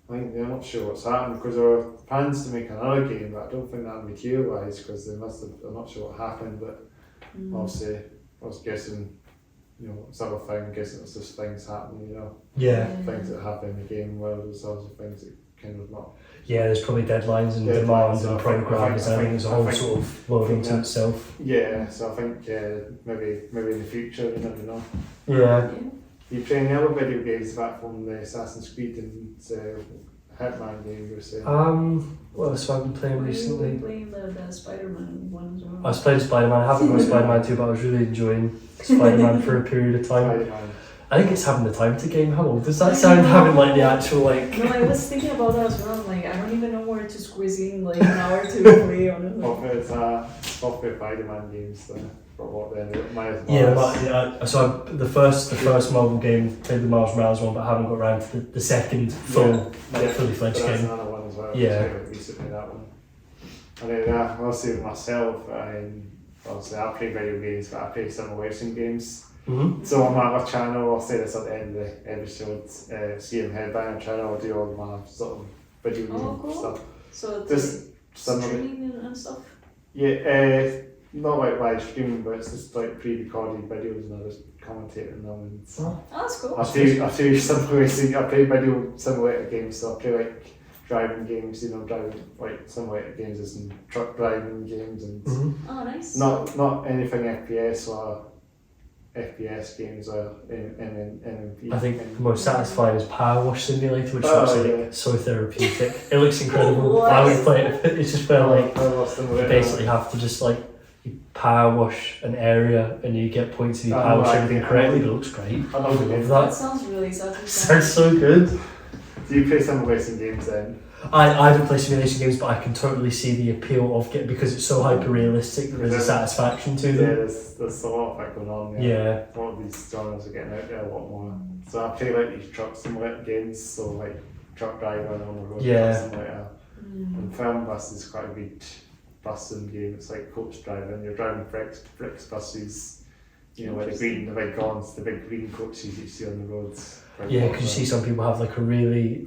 I think they're not sure what's happened because there were plans to make another game, but I don't think that materialised because they must have. I'm not sure what happened, but obviously, I was guessing, you know, it's other thing. I'm guessing it's just things happening, you know, Yeah, things that happen in the game world. There's also things that kind of not. yeah. There's probably deadlines and Deadlines, demands so and I think- programs. I I think think- it's a I whole think- sort of world into yeah. itself. Yeah, so I think maybe in the future, you never know. Yeah. You play any other video games apart from the Assassin's Creed and Hitman game you were saying? What else have I been playing recently? Playing the Spider-Man one as well. I was playing Spider-Man. I haven't got Spider-Man 2, but I was really enjoying Spider-Man for a period of time. Spider-Man. I think it's having the time to game. How old does that sound? Having like the actual like. No, I was thinking about that as well. Like, I don't even know where to squeeze in like an hour to play, honestly. It's popular Spider-Man games. For what then? Yeah, but yeah. So the first Marvel game, played the Miles Morales one, but I haven't got around to the second full, fully fledged But that's game. another one as well. Yeah. Recently that one. And then obviously with myself, obviously I play video games, but I play simulation games. Mm-hmm. So on my other channel, I'll say this at the end of the episode, CM Headbanger channel, I do all my sort of video game cool. stuff. So Just similar. streaming and stuff? Yeah, not like live streaming, but it's just like pre-recorded videos and I just commentate on them. And Oh, that's cool. I do simulating. I play video simulator games, so I play like driving games. Driving like simulator games as in truck driving games and Oh, nice. not anything FPS or FPS games or MMP. I think the most satisfying is Power Wash Simulator, which Oh, looks like yeah. so therapeutic. It looks incredible. What? I would play it. It's just where like you you basically have to just like you power wash an area and you get points if you I power wash like everything it. correctly. But it looks great. I I love would it. love That that. sounds really satisfying. Sounds so good. Do you play simulation games then? I don't play simulation games, but I can totally see the appeal of it because it's so hyper realistic. There is a satisfaction to Yeah, them. there's a lot of that going on. Yeah. A lot of these genres are getting out there a lot more. So I play like these truck simulator games, so like truck driving on the road, Yeah. truck simulator. And Film Bus is quite a good bus sim game. It's like coach driving. You're driving Fricks buses. Like the big guns, the big green coaches you see on the roads. Yeah, because you see some people have like a really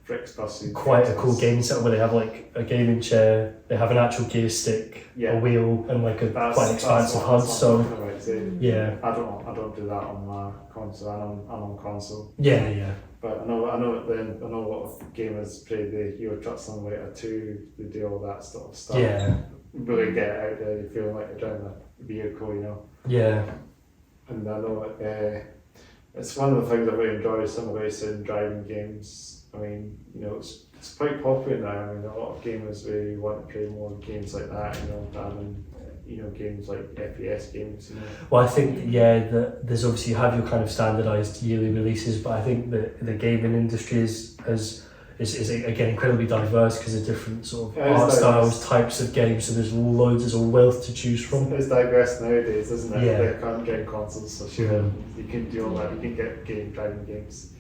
Fricks buses. quite a cool game set where they have like a gaming chair, they have an actual gear stick, Yeah. a wheel, and like a That's- quite expansive HUD. that's So what I'm talking about, see. yeah, I don't do that on my console. I'm on console. yeah. But I know a lot of gamers play the Euro Truck Simulator 2. They do all that sort of stuff. Yeah, Really get it out there. You feel like you're driving a vehicle, yeah, And I know it's one of the things I really enjoy simulation driving games. I mean, it's quite popular now. I mean, a lot of gamers really want to play more games like that. Rather than games like FPS games. Well, I think that there's obviously you have your kind of standardised yearly releases, but I think that the gaming industry is again incredibly diverse because of different sort of Yeah, it's art diverse. styles, types of games. So there's a wealth to choose from. It's diverse nowadays, isn't it? Yeah. They can't get consoles, for sure. Yeah. You can do all that. You can get driving games.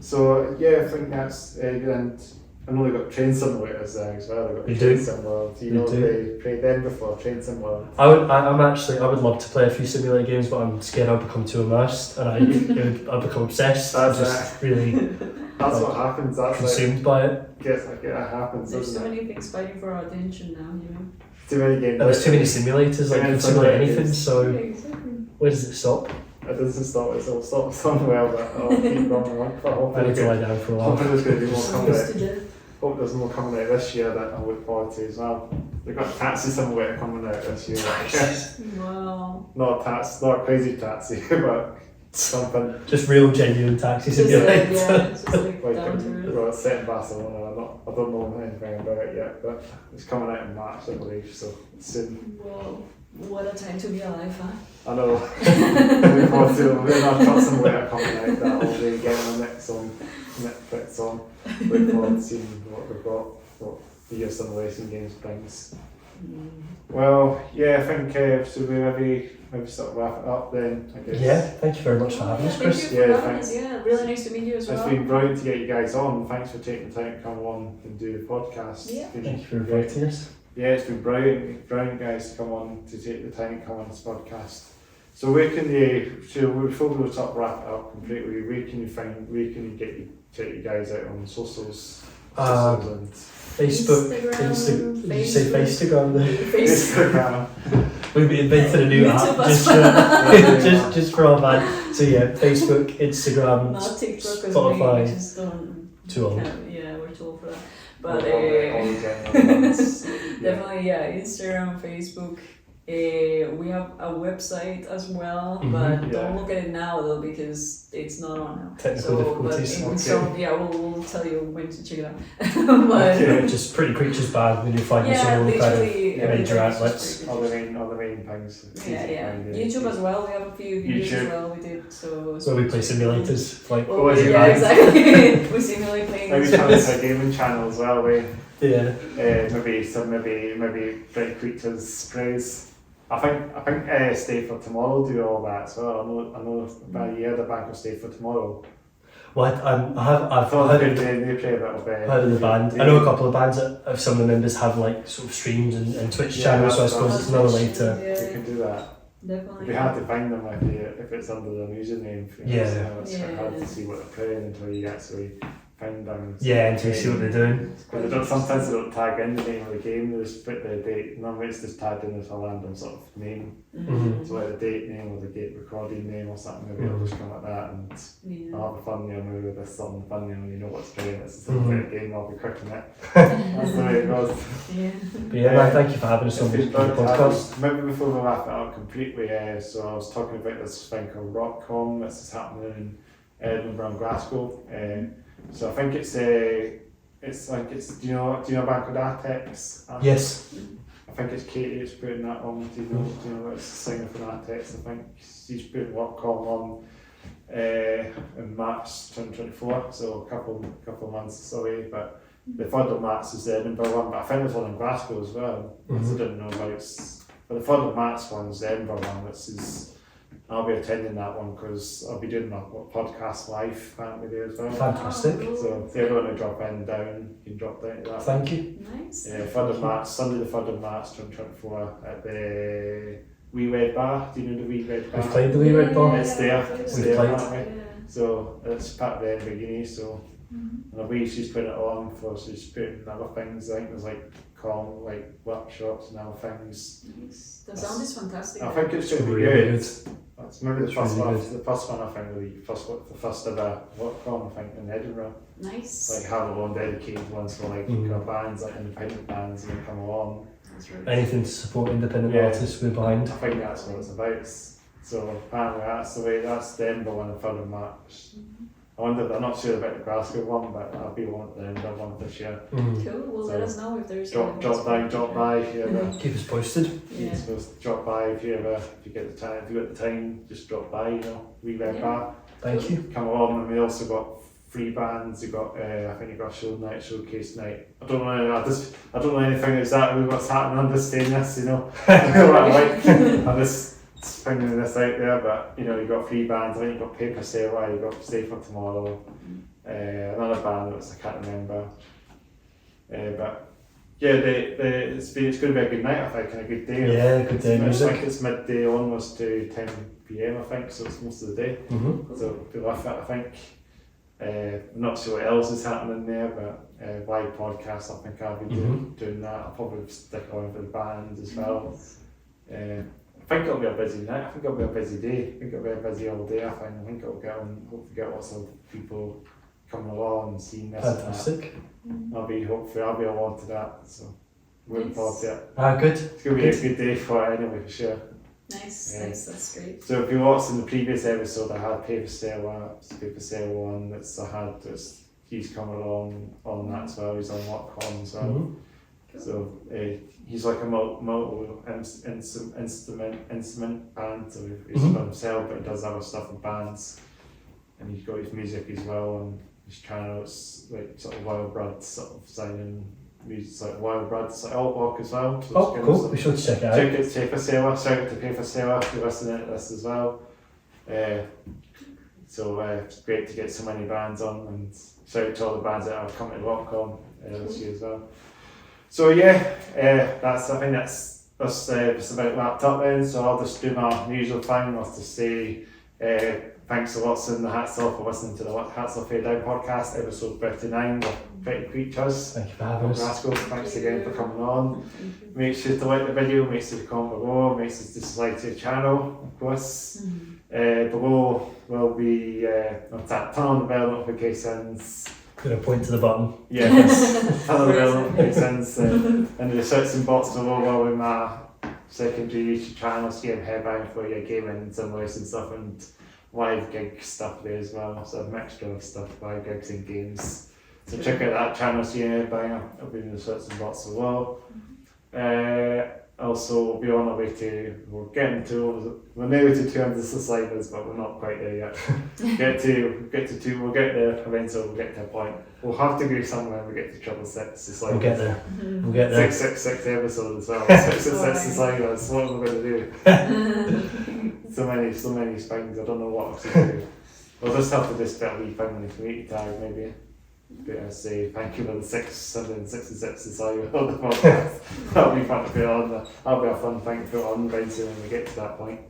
So yeah, I think that's good. And I know they've got train simulators there as well. They've got They train do. sim world. They do. They played them before train sim world. I would love to play a few simulator games, but I'm scared I'll become too immersed and I'll become obsessed. I'm That's just really That's what happens. That's consumed by it. that happens. There's Doesn't so it? many things fighting for our attention now, Too many games. And there's too many simulators, like you can simulate anything, Yeah, so exactly. where does it stop? It doesn't stop. It'll stop somewhere, but I'll keep going on. But I need to lie down for a while. hopefully there's going to be more coming Used out. to death. Hope there's more coming out this year that I look forward to as well. They've got Taxi Simulator coming out this year. Wow. Not a crazy taxi, but something Just real genuine taxi Just simulator. just like like down to earth. well, it's set in Barcelona. I don't know anything about it yet, but it's coming out in March, I believe. So soon. Whoa. What a time to be alive, huh? I know. Looking forward to it. We're not Truck Simulator coming out that will be getting the next on Netflix on. Look forward to seeing what we've got, what the year simulation games brings. Well, yeah, I think should we maybe sort of wrap it up then, I guess. Yeah, thank you very much for having us, Chris. Thank you for Yeah, having us. Yeah, really nice to meet you as It's well. been brilliant to get you guys on. Thanks for taking the time to come on and do the podcast. Yeah. It's been Thank you for great. inviting us. Yeah, it's been brilliant guys to come on, to take the time to come on this podcast. So where can you, before we sort of wrap it up completely, where can you check you guys out on socials? And Facebook, Instagram, did you say Instagram there? Facebook. Instagram. We've invented a new YouTube app as just for, just for our man. So yeah, Facebook, Instagram, Not TikTok as Spotify. we just don't. Too old. Yeah, we're too old for that. But Yeah. definitely, yeah, Instagram, Facebook. We have a website as well, Mhm. but Yeah. don't look at it now though because it's not on now. Technical difficulties. But Okay. so yeah, we'll tell you when to check it out. But Okay. Just Pretty Creatures Band, when you find us yeah, all kind of literally yeah, major everything's outlets. just All the main things. It's easy Yeah, to yeah. find, YouTube as well. We have a few videos YouTube. as well. We did so. where we play simulators, like Well, Oh, is it yeah, right? exactly. We simulate playing Maybe try this a gaming channel as well. yeah. Maybe Bright Creatures sprays. I think Stay for Tomorrow do all that as well. I know about a year the back of Stay for Tomorrow. Well, I've thought heard they play a bit of heard of the band. I know a couple of bands that of some of the members have like sort of streams and Twitch Yeah, channels, so I that's suppose right. it's another way to. They can do that. Definitely. It'd be hard to find them if it's under the username. Yeah. So it's quite hard to see what they're playing until you actually find them. Yeah, until you see what they're doing. Because sometimes they don't tag in the name of the game, they just put the date. Normally it's just tagged in as a random sort of name. Mhm. So like the date name or the date recording name or something, maybe it'll just come like that, and Yeah. I'll have a thumbnail maybe with this on the thumbnail, you know what's playing, it's just a Mhm. game, I'll be clicking it. That's the way it goes. Yeah. But yeah, thank you for having us on the It's been fun to podcast. have- Maybe before we wrap it up completely, so I was talking about this thing called RockCon, this is happening in Edinburgh and Glasgow. So I think it's do you know a band called Outtakes? Yes. I think it's Katie that's putting that on. Do you know it's the singer from Outtakes? I think she's putting RockCon on in March 2024, so a couple months away. But the 3rd of March is the Edinburgh one, but I think there's one in Glasgow as well. So I didn't know about it. But the 3rd of March one is the Edinburgh one, which is I'll be attending that one because I'll be doing my podcast live apparently there as well. Fantastic. Oh, cool. So if everyone will drop down, you can drop down to that. Thank you. Nice. Yeah, 3rd of March, Sunday the 3rd of March 2024 at the Wee Red Bar. Do you know the Wee Red Bar? We've played the Wee Red Bar. It's there. It's We've there, played. aren't we? Yeah. So it's part of the Edinburgh Uni, so Mhm. and the way she's putting it on for she's putting other things, I think there's like workshops and other things. Nice. The sound is fantastic. I think it's It's going to be really good. good. That's maybe the It's first really one. good. The first one I think the first ever WorkCon I think in Edinburgh. Nice. Like have a one dedicated ones for like bands, like independent bands, and they come along. That's really Anything to support independent Yeah. artists, we're behind. I think that's what it's about. So apparently that's the way. That's the Edinburgh one, the 3rd of March. I wonder. I'm not sure about the Glasgow one, but I'll be one at the Edinburgh one this year. Cool. Well, let So us know if there's Drop by if you ever. Keep us posted. Yeah. You're supposed to drop by if you get the time. If you got the time, just drop by. You know, Wee Red Yeah. Bar. Thank you. Come along, and we also got free bands. You got I think you got show night, showcase night. I don't know anything exactly what's happening. I'm just saying this, you know. I know what I like. I'm just springing this out there, but you know, you got free bands. I think you got Paper Sailor, you got Stay for Tomorrow, another band that I can't remember. But yeah, it's going to be a good night. I think, and a good day. Yeah, good day of I music. think it's midday onwards to 10 p.m. I think, so it's most of the day. So be worth it, I think. I'm not sure what else is happening there, but live podcast, I think I'll be doing that. I'll probably stick on for the band as well. I think it'll be a busy night. I think it'll be a busy day. I think it'll be a busy all day. I think it'll hopefully get lots of people coming along and seeing this Fantastic. and that. I'll be along to that. So looking forward to it. Good. It's gonna be a good day for it anyway, for sure. Nice. Yeah. Nice. That's great. So if you watched in the previous episode, I had Paper Sailor one he's come along on that as well. He's on WorkCon as well. So he's like a multiple instrument band. So he's got himself, but he does other stuff in bands, and he's got his music as well on his channel. It's like sort of Wild Brad sort of signing music, like Wild Brad's like artwork as well. So Oh, cool. Be sure to check it out. Check it, Paper Sailor. Shout out to Paper Sailor if you're listening to this as well. So it's great to get so many bands on, and shout out to all the bands that have come to WorkCon this year as well. So yeah, I think that's just about wrapped up then. So I'll just do my usual thing, was to say thanks a lot and the hats off for listening to the Hats Off Fade Down podcast, episode 39 with Pretty Creatures. Thank you for having us. Glasgow. Thanks again for coming on. Make sure to like the video, make sure to comment below, make sure to subscribe to the channel, of course. Below will be turn on the bell notifications. Gonna point to the button. Yes, turn on the bell notifications. And the searching box below will be my secondary YouTube channel, Game Headbang, for your gaming simulation stuff and live gig stuff there as well. So a mixture of stuff, live gigs and games. So check out that channel, Game Headbang. It'll be in the searching box below. Also, we'll be on our way we're nearly to 200 subscribers, but we're not quite there yet. We'll get there eventually, we'll get to a point. We'll have to go somewhere when we get to 666 subscribers. We'll get there. We'll get there. 666 episodes as well. 666 subscribers, what am I going to do? so many things, I don't know what I'm going to do. We'll just have to just put a wee thing in the community tag maybe. Say thank you for the 666 subscribers on the podcast. That'll be fun to put on. That'll be a fun thing to put on eventually when we get to that point.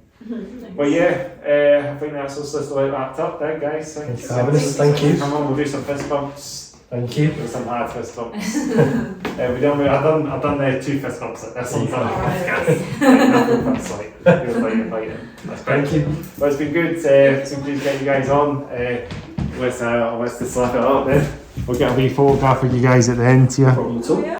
Well, yeah, I think that's us just about wrapped up there, guys. Thank you for having us. Thank you. Come on, we'll do some fist bumps. Thank you. Do some hard fist bumps. I've done 2 fist bumps at this one time. That's like, you're fighting. That's great. Thank you. Well, it's been good to get you guys on. Let's just slap it up then. We'll get a wee photograph of you guys at the end here. No problem at all.